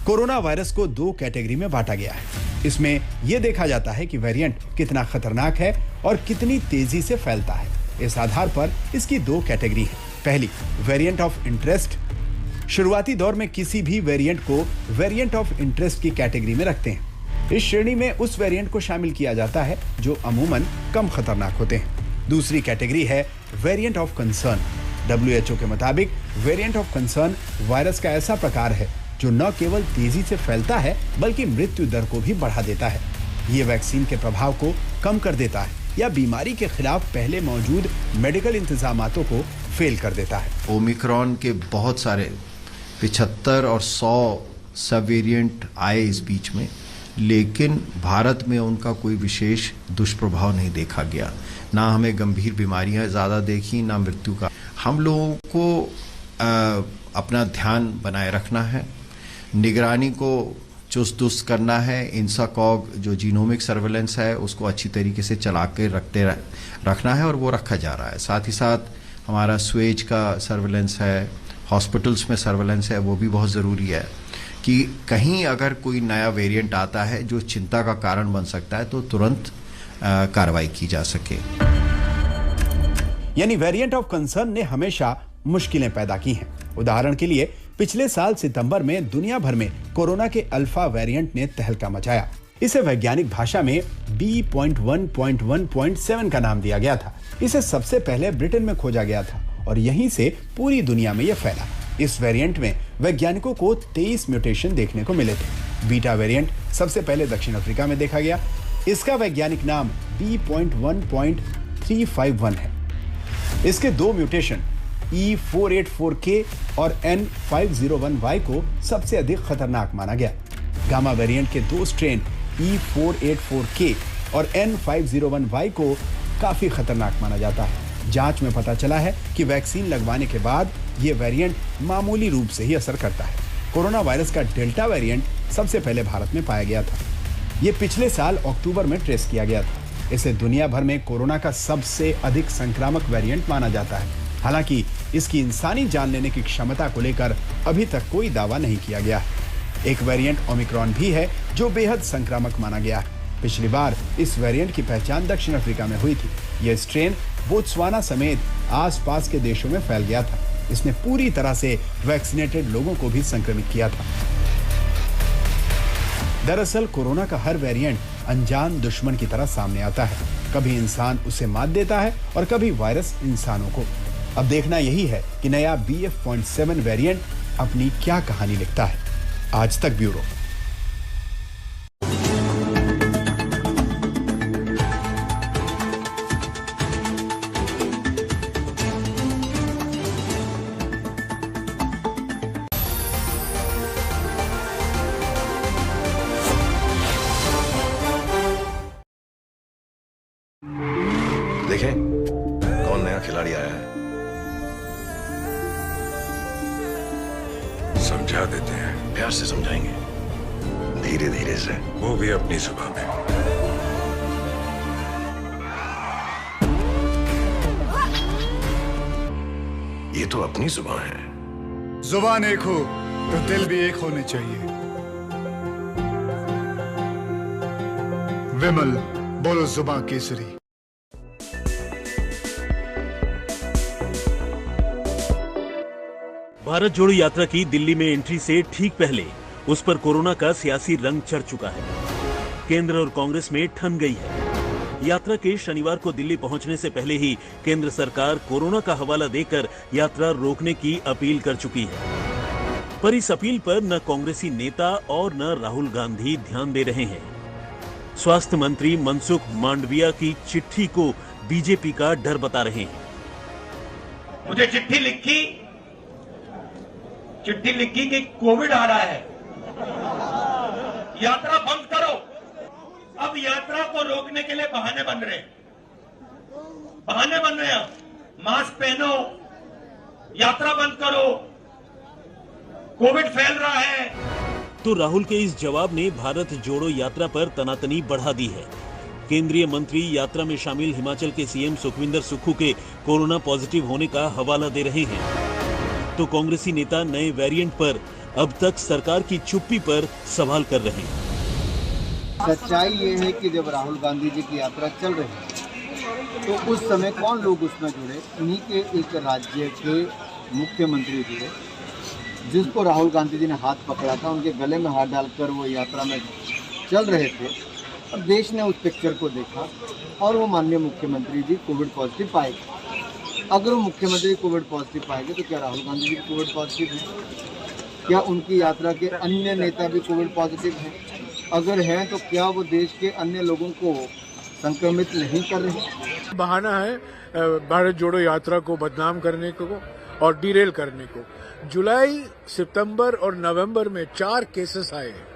कोरोना वायरस को 2 कैटेगरी में बांटा गया है। इसमें यह देखा जाता है कि वेरिएंट कितना खतरनाक है और कितनी तेजी से फैलता है। इस आधार पर इसकी 2 कैटेगरी है। पहली, वेरिएंट ऑफ इंटरेस्ट। शुरुआती दौर में किसी भी वेरिएंट को वेरिएंट ऑफ इंटरेस्ट की कैटेगरी में रखते हैं। इस श्रेणी में उस वेरिएंट को शामिल किया जाता है जो अमूमन कम खतरनाक होते हैं। दूसरी कैटेगरी है वेरिएंट ऑफ कंसर्न। WHO के मुताबिक वेरिएंट ऑफ कंसर्न वायरस का ऐसा प्रकार है जो न केवल तेजी से फैलता है बल्कि मृत्यु दर को भी बढ़ा देता है। ये वैक्सीन के प्रभाव को कम कर देता है या बीमारी के खिलाफ पहले मौजूद मेडिकल इंतजामातों को फेल कर देता है। ओमिक्रॉन के बहुत सारे 75 और 100 सब वेरिएंट आए इस बीच में, लेकिन भारत में उनका कोई विशेष दुष्प्रभाव नहीं देखा गया। ना हमें गंभीर बीमारियां ज़्यादा देखी, ना मृत्यु का। हम लोगों को अपना ध्यान बनाए रखना है, निगरानी को चुस्त दुरुस्त करना है। इंसाकॉग जो जीनोमिक सर्वेलेंस है उसको अच्छी तरीके से चला के रखना है और वो रखा जा रहा है। साथ ही साथ हमारा स्वेज का सर्वेलेंस है, हॉस्पिटल्स में सर्वेलेंस है, वो भी बहुत ज़रूरी है कि कहीं अगर कोई नया वेरिएंट आता है जो चिंता का कारण बन सकता है तो तुरंत कार्रवाई की जा सके। यानी वेरिएंट ऑफ कंसर्न ने हमेशा मुश्किलें पैदा की हैं। उदाहरण के लिए पिछले साल सितंबर में दुनिया भर में कोरोना के अल्फा वेरिएंट ने तहलका मचाया। इसे वैज्ञानिक भाषा में B.1.1.7 का नाम दिया गया था। इसे सबसे पहले ब्रिटेन में खोजा गया था और यहीं से पूरी दुनिया में यह फैला। इस वेरिएंट में वैज्ञानिकों को 23 म्यूटेशन देखने को मिले थे। बीटा वेरिएंट सबसे पहले दक्षिण अफ्रीका में देखा गया। इसका वैज्ञानिक नाम B.1.351 है। इसके दो म्यूटेशन E484K और N501Y को सबसे अधिक खतरनाक माना गया। गामा वेरिएंट के दो स्ट्रेन E484K और N501Y को काफी खतरनाक माना जाता है। जांच में पता चला है कि वैक्सीन लगवाने के बाद यह वेरिएंट मामूली रूप से ही असर करता है। कोरोना वायरस का डेल्टा वेरिएंट सबसे पहले भारत में पाया गया था। यह पिछले साल अक्टूबर में ट्रेस किया गया था। इसे दुनिया भर में कोरोना का सबसे अधिक संक्रामक वेरिएंट माना जाता है। हालांकि इसकी इंसानी जान लेने की क्षमता को लेकर अभी तक कोई दावा नहीं किया गया है। एक वेरिएंट ओमिक्रॉन भी है जो बेहद संक्रामक माना गया है। पिछली बार इस वेरिएंट की पहचान दक्षिण अफ्रीका में हुई थी। यह स्ट्रेन बोत्सवाना समेत आसपास के देशों में फैल गया था। इसने पूरी तरह से वैक्सीनेटेड लोगों को भी संक्रमित किया था। दरअसल कोरोना का हर वेरिएंट अनजान दुश्मन की तरह सामने आता है। कभी इंसान उसे मात देता है और कभी वायरस इंसानों को। अब देखना यही है कि नया BF.7 वेरिएंट अपनी क्या कहानी लिखता है। आज तक ब्यूरो। देखें कौन नया खिलाड़ी आया है। समझा देते हैं। प्यार से समझाएंगे, धीरे धीरे से। वो भी अपनी जुबान में। ये तो अपनी जुबान है। जुबान एक हो तो दिल भी एक होने चाहिए। विमल बोलो जुबान केसरी। भारत जोड़ो यात्रा की दिल्ली में एंट्री से ठीक पहले उस पर कोरोना का सियासी रंग चढ़ चुका है। केंद्र और कांग्रेस में ठन गई है। यात्रा के शनिवार को दिल्ली पहुंचने से पहले ही केंद्र सरकार कोरोना का हवाला देकर यात्रा रोकने की अपील कर चुकी है। पर इस अपील पर न कांग्रेसी नेता और न राहुल गांधी ध्यान दे रहे हैं। स्वास्थ्य मंत्री मनसुख मांडविया की चिट्ठी को बीजेपी का डर बता रहे हैं। मुझे चिट्ठी लिखी कि कोविड आ रहा है, यात्रा बंद करो। अब यात्रा को रोकने के लिए बहाने बन रहे हैं। मास्क पहनो, यात्रा बंद करो, कोविड फैल रहा है। तो राहुल के इस जवाब ने भारत जोड़ो यात्रा पर तनातनी बढ़ा दी है। केंद्रीय मंत्री यात्रा में शामिल हिमाचल के सीएम सुखविंदर सुक्खू के कोरोना पॉजिटिव होने का हवाला दे रहे हैं। तो कांग्रेसी नेता नए वेरिएंट पर अब तक सरकार की चुप्पी पर सवाल कर रहे हैं। सच्चाई ये है कि जब राहुल गांधी जी की यात्रा चल रही है तो उस समय कौन लोग उसमें जुड़े? इन्हीं के एक राज्य के मुख्यमंत्री जुड़े, जिसको राहुल गांधी जी ने हाथ पकड़ा था, उनके गले में हाथ डालकर वो यात्रा में चल रहे थे। और देश ने उस पिक्चर को देखा और वो माननीय मुख्यमंत्री जी कोविड पॉजिटिव पाए गए। अगर वो मुख्यमंत्री कोविड पॉजिटिव पाएंगे तो क्या राहुल गांधी जी कोविड पॉजिटिव है? क्या उनकी यात्रा के अन्य नेता भी कोविड पॉजिटिव हैं? अगर हैं तो क्या वो देश के अन्य लोगों को संक्रमित नहीं कर रहे? बहाना है भारत जोड़ो यात्रा को बदनाम करने को और डिरेल करने को। जुलाई, सितंबर और नवंबर में 4 केसेस आए हैं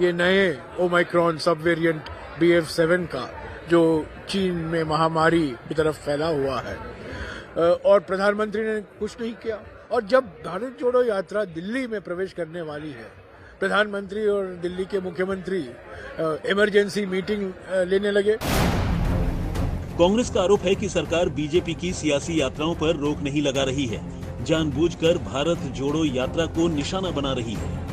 ये नए ओमिक्रॉन सब वेरिएंट BF.7 का, जो चीन में महामारी की तरफ फैला हुआ है। और प्रधानमंत्री ने कुछ नहीं किया। और जब भारत जोड़ो यात्रा दिल्ली में प्रवेश करने वाली है, प्रधानमंत्री और दिल्ली के मुख्यमंत्री इमरजेंसी मीटिंग लेने लगे। कांग्रेस का आरोप है कि सरकार बीजेपी की सियासी यात्राओं पर रोक नहीं लगा रही है, जानबूझकर भारत जोड़ो यात्रा को निशाना बना रही है।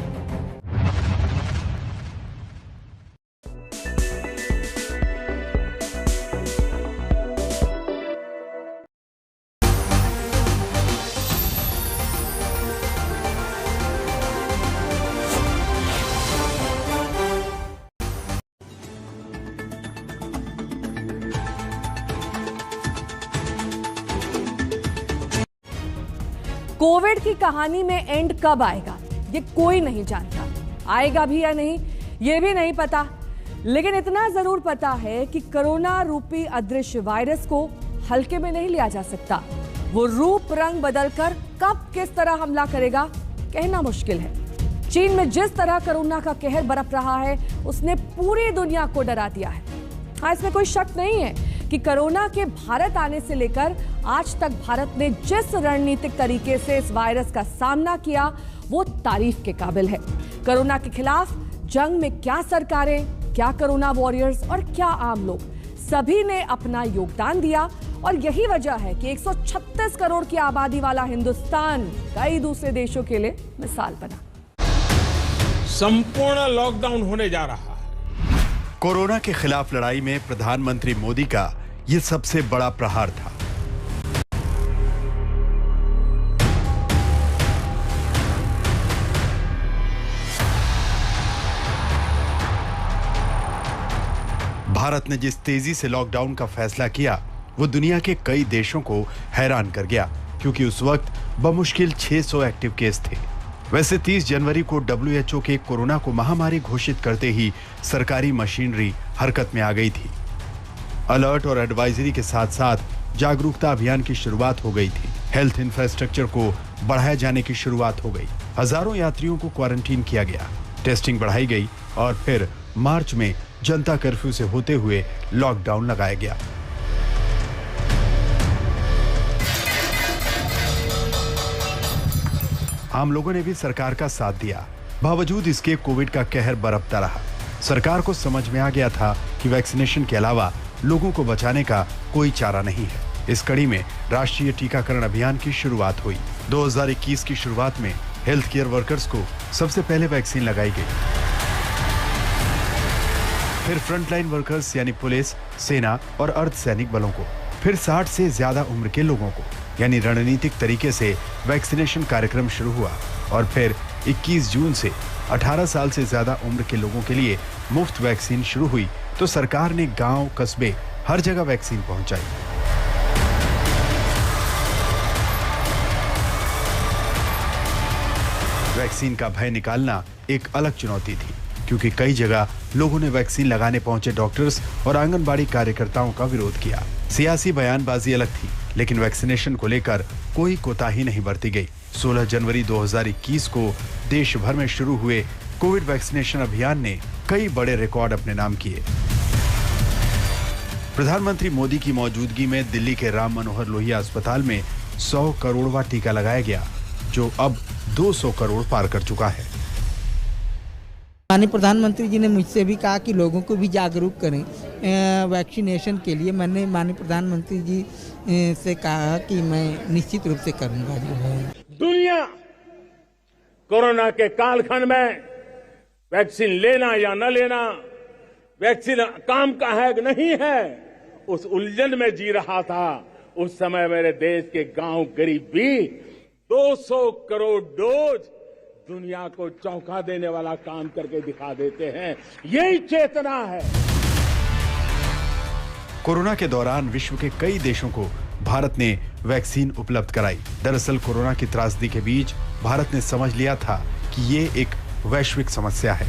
कोविड की कहानी में एंड कब आएगा ये कोई नहीं जानता, आएगा भी या नहीं ये भी नहीं पता, लेकिन इतना जरूर पता है कि कोरोना रूपी अदृश्य वायरस को हल्के में नहीं लिया जा सकता। वो रूप रंग बदलकर कब किस तरह हमला करेगा कहना मुश्किल है। चीन में जिस तरह कोरोना का कहर बरप रहा है उसने पूरी दुनिया को डरा दिया है। हाँ, इसमें कोई शक नहीं है कि कोरोना के भारत आने से लेकर आज तक भारत ने जिस रणनीतिक तरीके से इस वायरस का सामना किया वो तारीफ के काबिल है। कोरोना के खिलाफ जंग में क्या सरकारें, क्या कोरोना वॉरियर्स और क्या आम लोग, सभी ने अपना योगदान दिया और यही वजह है कि 136 करोड़ की आबादी वाला हिंदुस्तान कई दूसरे देशों के लिए मिसाल बना। संपूर्ण लॉकडाउन होने जा रहा है। कोरोना के खिलाफ लड़ाई में प्रधानमंत्री मोदी का ये सबसे बड़ा प्रहार था। भारत ने जिस तेजी से लॉकडाउन का फैसला किया वो दुनिया के कई देशों को हैरान कर गया, क्योंकि उस वक्त बमुश्किल 600 एक्टिव केस थे। वैसे 30 जनवरी को WHO के कोरोना को महामारी घोषित करते ही सरकारी मशीनरी हरकत में आ गई थी। अलर्ट और एडवाइजरी के साथ साथ जागरूकता अभियान की शुरुआत हो गई थी। हेल्थ इंफ्रास्ट्रक्चर को बढ़ाए जाने की शुरुआत हो गई। हजारों यात्रियों को क्वारंटीन किया गया, टेस्टिंग बढ़ाई गई और फिर मार्च में जनता कर्फ्यू से होते हुए लॉकडाउन लगाया गया। आम लोगों ने भी सरकार का साथ दिया। बावजूद इसके कोविड का कहर बरपता रहा। सरकार को समझ में आ गया था कि वैक्सीनेशन के अलावा लोगों को बचाने का कोई चारा नहीं है। इस कड़ी में राष्ट्रीय टीकाकरण अभियान की शुरुआत हुई। 2021 की शुरुआत में हेल्थ केयर वर्कर्स को सबसे पहले वैक्सीन लगाई गई। फिर फ्रंटलाइन वर्कर्स यानी पुलिस, सेना और अर्धसैनिक बलों को, फिर 60 से ज्यादा उम्र के लोगों को, यानी रणनीतिक तरीके से वैक्सीनेशन कार्यक्रम शुरू हुआ। और फिर 21 जून से 18 साल से ज्यादा उम्र के लोगों के लिए मुफ्त वैक्सीन शुरू हुई तो सरकार ने गांव, कस्बे हर जगह वैक्सीन पहुंचाई। वैक्सीन का भय निकालना एक अलग चुनौती थी, क्योंकि कई जगह लोगों ने वैक्सीन लगाने पहुंचे डॉक्टर्स और आंगनबाड़ी कार्यकर्ताओं का विरोध किया। सियासी बयानबाजी अलग थी, लेकिन वैक्सीनेशन को लेकर कोई कोताही नहीं बरती गई। 16 जनवरी 2021 को देश भर में शुरू हुए कोविड वैक्सीनेशन अभियान ने कई बड़े रिकॉर्ड अपने नाम किए। प्रधानमंत्री मोदी की मौजूदगी में दिल्ली के राम मनोहर लोहिया अस्पताल में 100 करोड़वां टीका लगाया गया, जो अब 200 करोड़ पार कर चुका है। माननीय प्रधानमंत्री जी ने मुझसे भी कहा कि लोगों को भी जागरूक करें वैक्सीनेशन के लिए। मैंने माननीय प्रधानमंत्री जी से कहा कि मैं निश्चित रूप से करूंगा। दुनिया कोरोना के कालखंड में वैक्सीन लेना या न लेना, वैक्सीन काम का है कि नहीं है, उस उलझन में जी रहा था। उस समय मेरे देश के गांव गरीब भी 200 करोड़ डोज दुनिया को चौंका देने वाला काम करके दिखा देते हैं। यही चेतना है। कोरोना के दौरान विश्व के कई देशों को भारत ने वैक्सीन उपलब्ध कराई। दरअसल कोरोना की त्रासदी के बीच भारत ने समझ लिया था कि ये एक वैश्विक समस्या है।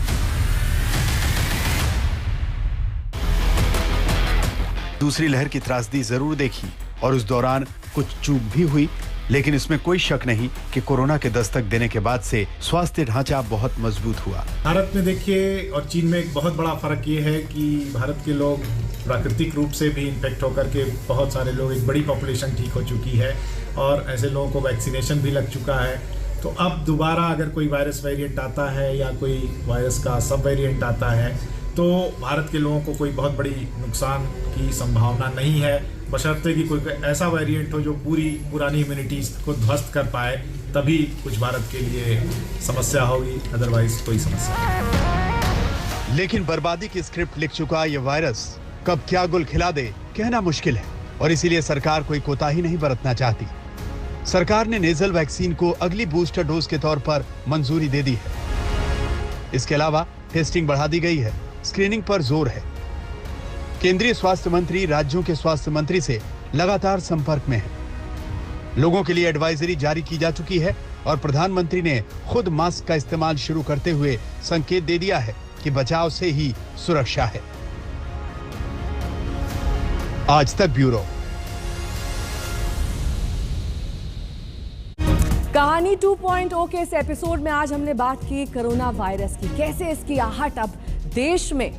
दूसरी लहर की त्रासदी जरूर देखी और उस दौरान कुछ चूक भी हुई, लेकिन इसमें कोई शक नहीं कि कोरोना के दस्तक देने के बाद से स्वास्थ्य ढांचा बहुत मजबूत हुआ। भारत में देखिए और चीन में एक बहुत बड़ा फर्क ये है कि भारत के लोग प्राकृतिक रूप से भी इन्फेक्ट होकर के बहुत सारे लोग, एक बड़ी पॉपुलेशन ठीक हो चुकी है और ऐसे लोगों को वैक्सीनेशन भी लग चुका है। तो अब दोबारा अगर कोई वायरस वेरिएंट आता है या कोई वायरस का सब वेरिएंट आता है तो भारत के लोगों को कोई बहुत बड़ी नुकसान की संभावना नहीं है, बशर्ते कि कोई ऐसा वेरिएंट हो जो पूरी पुरानी इम्यूनिटी को ध्वस्त कर पाए, तभी कुछ भारत के लिए समस्या होगी, अदरवाइज कोई समस्या नहीं। लेकिन बर्बादी की स्क्रिप्ट लिख चुका यह वायरस कब क्या गुल खिला दे कहना मुश्किल है और इसीलिए सरकार कोई कोताही नहीं बरतना चाहती। सरकार ने नेजल वैक्सीन को अगली बूस्टर डोज के तौर पर मंजूरी दे दी है। इसके अलावा टेस्टिंग बढ़ा दी गई है, स्क्रीनिंग पर जोर है। केंद्रीय स्वास्थ्य मंत्री राज्यों के स्वास्थ्य मंत्री से लगातार संपर्क में है। लोगों के लिए एडवाइजरी जारी की जा चुकी है और प्रधानमंत्री ने खुद मास्क का इस्तेमाल शुरू करते हुए संकेत दे दिया है कि बचाव से ही सुरक्षा है। आज तक ब्यूरो। कहानी 2.0 के इस एपिसोड में आज हमने बात की कोरोना वायरस की, कैसे इसकी आहट अब देश में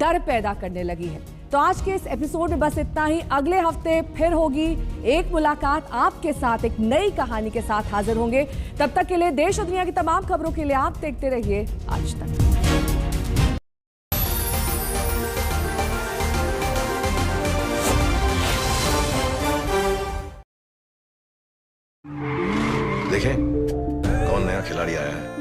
डर पैदा करने लगी है। तो आज के इस एपिसोड में बस इतना ही। अगले हफ्ते फिर होगी एक मुलाकात आपके साथ, एक नई कहानी के साथ हाजिर होंगे। तब तक के लिए देश और दुनिया की तमाम खबरों के लिए आप देखते रहिए आज तक। देखें कौन नया खिलाड़ी आया है।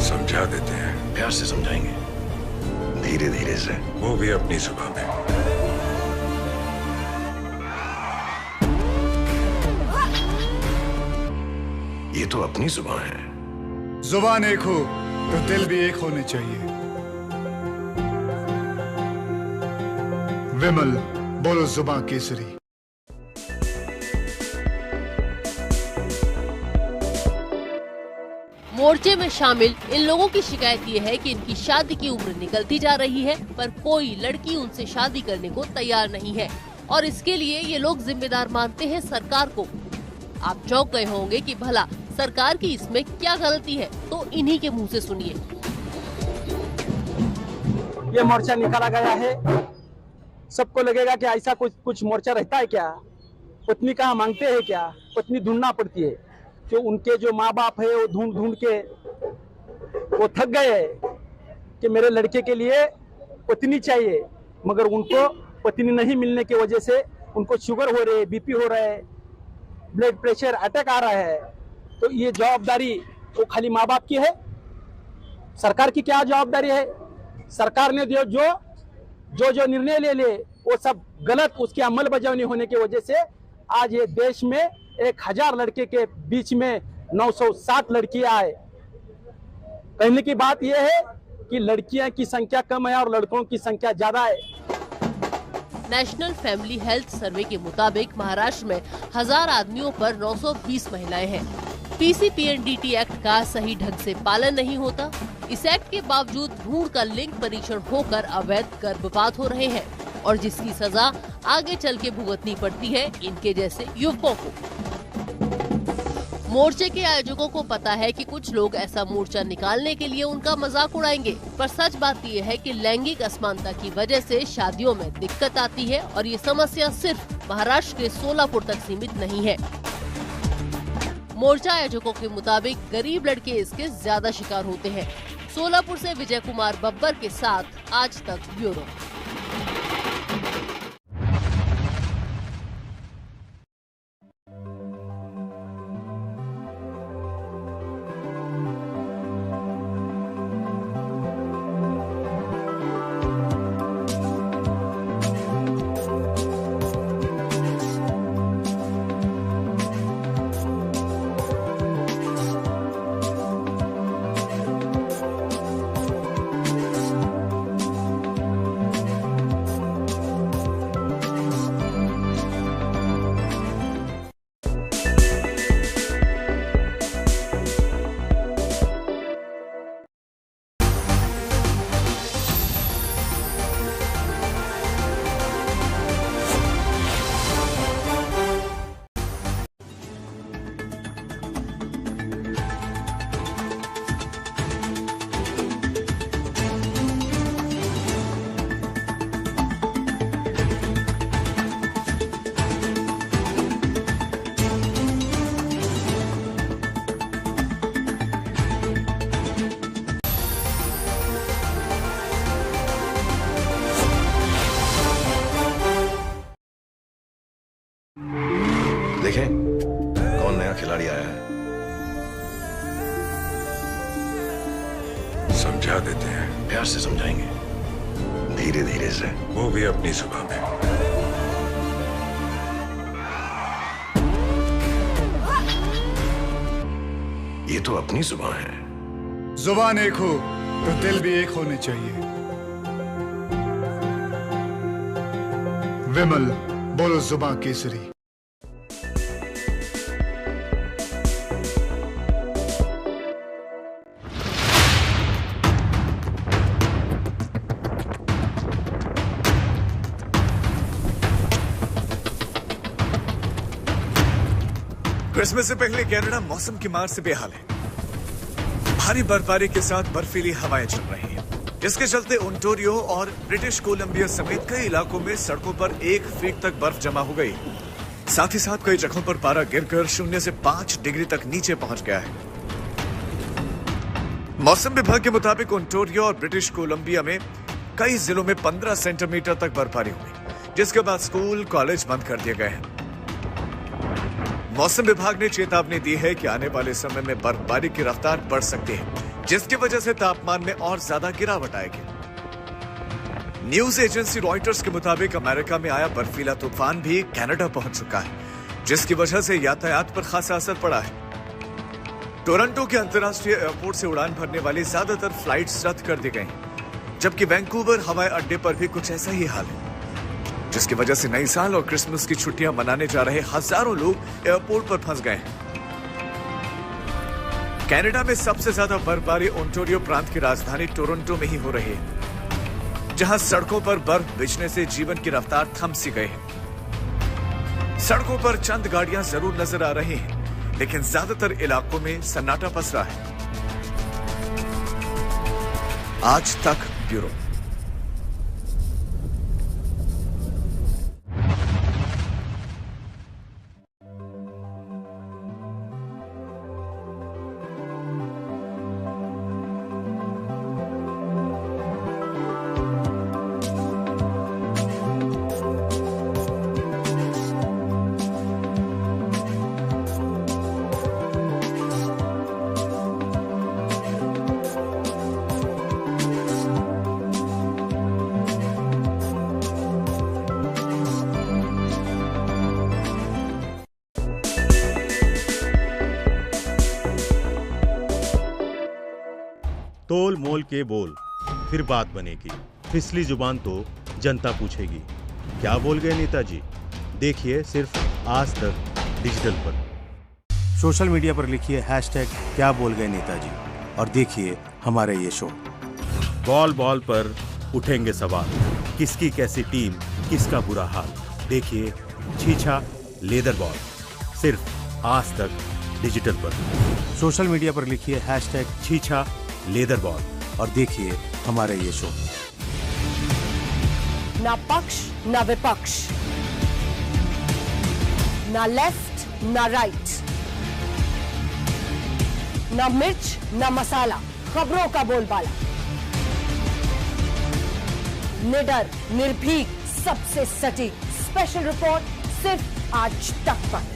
समझा देते हैं। प्यार से समझाएंगे, धीरे धीरे से, वो भी अपनी जुबान में। ये तो अपनी जुबान है। जुबान एक हो तो दिल भी एक होने चाहिए। विमल, बोलो जुबान केसरी। मोर्चे में शामिल इन लोगों की शिकायत ये है कि इनकी शादी की उम्र निकलती जा रही है, पर कोई लड़की उनसे शादी करने को तैयार नहीं है और इसके लिए ये लोग जिम्मेदार मानते हैं सरकार को। आप चौंक गए होंगे कि भला सरकार की इसमें क्या गलती है, तो इन्हीं के मुंह से सुनिए। ये मोर्चा निकाला गया है, सबको लगेगा कि ऐसा कुछ मोर्चा रहता है क्या? पत्नी कहाँ मांगते हैं क्या? पत्नी ढूंढना पड़ती है। जो उनके जो माँ बाप है वो ढूंढ ढूंढ के वो थक गए हैं कि मेरे लड़के के लिए पत्नी चाहिए, मगर उनको पत्नी नहीं मिलने की वजह से उनको शुगर हो रही है, बीपी हो रहा है, ब्लड प्रेशर, अटैक आ रहा है। तो ये जवाबदारी वो खाली माँ बाप की है? सरकार की क्या जवाबदारी है? सरकार ने जो निर्णय ले वो सब गलत, उसकी अमल बजावनी होने की वजह से आज ये देश में 1000 लड़के के बीच में 960 लड़कियां आए। कहने की बात यह है कि लड़कियां की संख्या कम है और लड़कों की संख्या ज्यादा है। नेशनल फैमिली हेल्थ सर्वे के मुताबिक महाराष्ट्र में 1000 आदमियों पर 920 महिलाएं हैं। पीसीपीएनडीटी एक्ट का सही ढंग से पालन नहीं होता। इस एक्ट के बावजूद भ्रूण का लिंग परीक्षण होकर अवैध गर्भपात हो रहे हैं और जिसकी सजा आगे चल के भुगतनी पड़ती है इनके जैसे युवकों को। मोर्चे के आयोजकों को पता है कि कुछ लोग ऐसा मोर्चा निकालने के लिए उनका मजाक उड़ाएंगे, पर सच बात यह है कि लैंगिक असमानता की वजह से शादियों में दिक्कत आती है और ये समस्या सिर्फ महाराष्ट्र के सोलापुर तक सीमित नहीं है। मोर्चा आयोजकों के मुताबिक गरीब लड़के इसके ज्यादा शिकार होते हैं। सोलापुर से विजय कुमार बब्बर के साथ आज तक ब्यूरो। देखें कौन नया खिलाड़ी आया है। समझा देते हैं। प्यार से समझाएंगे, धीरे धीरे से, वो भी अपनी जुबान में। ये तो अपनी जुबान है। जुबान एक हो तो दिल भी एक होने चाहिए। विमल, बोलो जुबां केसरी। क्रिसमस से पहले कनाडा मौसम की मार से बेहाल है। भारी बर्फबारी के साथ बर्फीली हवाएं चल रही हैं, जिसके चलते ओंटारियो और ब्रिटिश कोलंबिया समेत कई इलाकों में सड़कों पर 1 फीट तक बर्फ जमा हो गई। साथ ही साथ कई जगहों पर पारा गिरकर 0 से 5 डिग्री तक नीचे पहुंच गया है। मौसम विभाग के मुताबिक ओंटारियो और ब्रिटिश कोलंबिया में कई जिलों में 15 सेंटीमीटर तक बर्फबारी हुई, जिसके बाद स्कूल कॉलेज बंद कर दिए गए हैं। मौसम विभाग ने चेतावनी दी है कि आने वाले समय में बर्फबारी की रफ्तार बढ़ सकती है, जिसकी वजह से तापमान में और ज्यादा गिरावट आएगी। न्यूज एजेंसी रॉयटर्स के मुताबिक अमेरिका में आया बर्फीला तूफान भी कनाडा पहुंच चुका है, जिसकी वजह से यातायात पर खासा असर पड़ा है। टोरंटो के अंतर्राष्ट्रीय एयरपोर्ट से उड़ान भरने वाली ज्यादातर फ्लाइट्स रद्द कर दी गई, जबकि वैंकूवर हवाई अड्डे पर भी कुछ ऐसा ही हाल है, जिसकी वजह से नई साल और क्रिसमस की छुट्टियां मनाने जा रहे हजारों लोग एयरपोर्ट पर फंस गए हैं। कनाडा में सबसे ज्यादा बर्फबारी ओंटारियो प्रांत की राजधानी टोरंटो में ही हो रही है, जहां सड़कों पर बर्फ बिछने से जीवन की रफ्तार थम सी गई है। सड़कों पर चंद गाड़ियां जरूर नजर आ रही हैं, लेकिन ज्यादातर इलाकों में सन्नाटा पसरा है। आज तक ब्यूरो। तोल मोल के बोल, फिर बात बनेगी। फिसली जुबान तो जनता पूछेगी। क्या बोल गए नेताजी? देखिए सिर्फ आज तक डिजिटल पर। सोशल मीडिया पर लिखिए #क्या बोल गए नेताजी और देखिए हमारे ये शो। बॉल बॉल पर उठेंगे सवाल, किसकी कैसी टीम, किसका बुरा हाल। देखिए छीछा लेदर बॉल, सिर्फ आज तक डिजिटल पर। सोशल मीडिया पर लिखिए छीछा लेदर बॉल और देखिए हमारे ये शो। ना पक्ष ना विपक्ष, ना लेफ्ट ना राइट, ना मिर्च ना मसाला, खबरों का बोलबाला, निडर निर्भीक सबसे सटीक स्पेशल रिपोर्ट सिर्फ आज तक पर।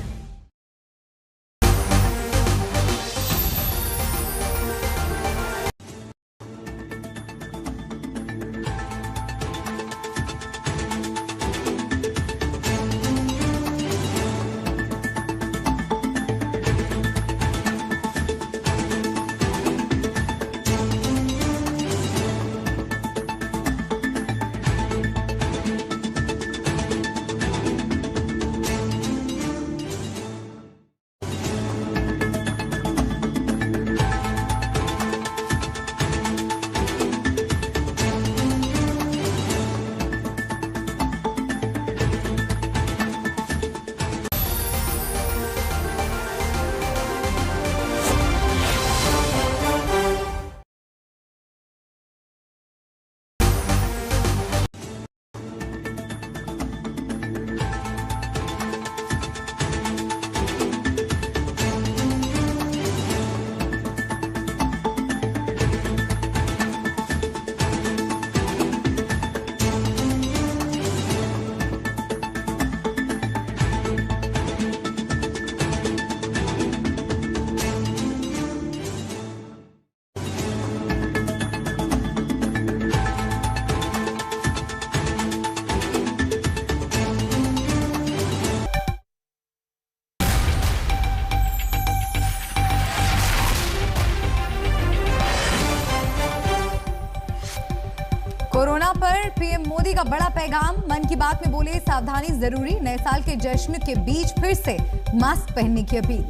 पर पीएम मोदी का बड़ा पैगाम। मन की बात में बोले सावधानी जरूरी, नए साल के जश्न के बीच फिर से मास्क पहनने की अपील।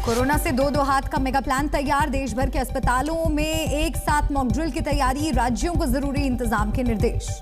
कोरोना से दो हाथ का मेगा प्लान तैयार, देश भर के अस्पतालों में एक साथ मॉक ड्रिल की तैयारी, राज्यों को जरूरी इंतजाम के निर्देश।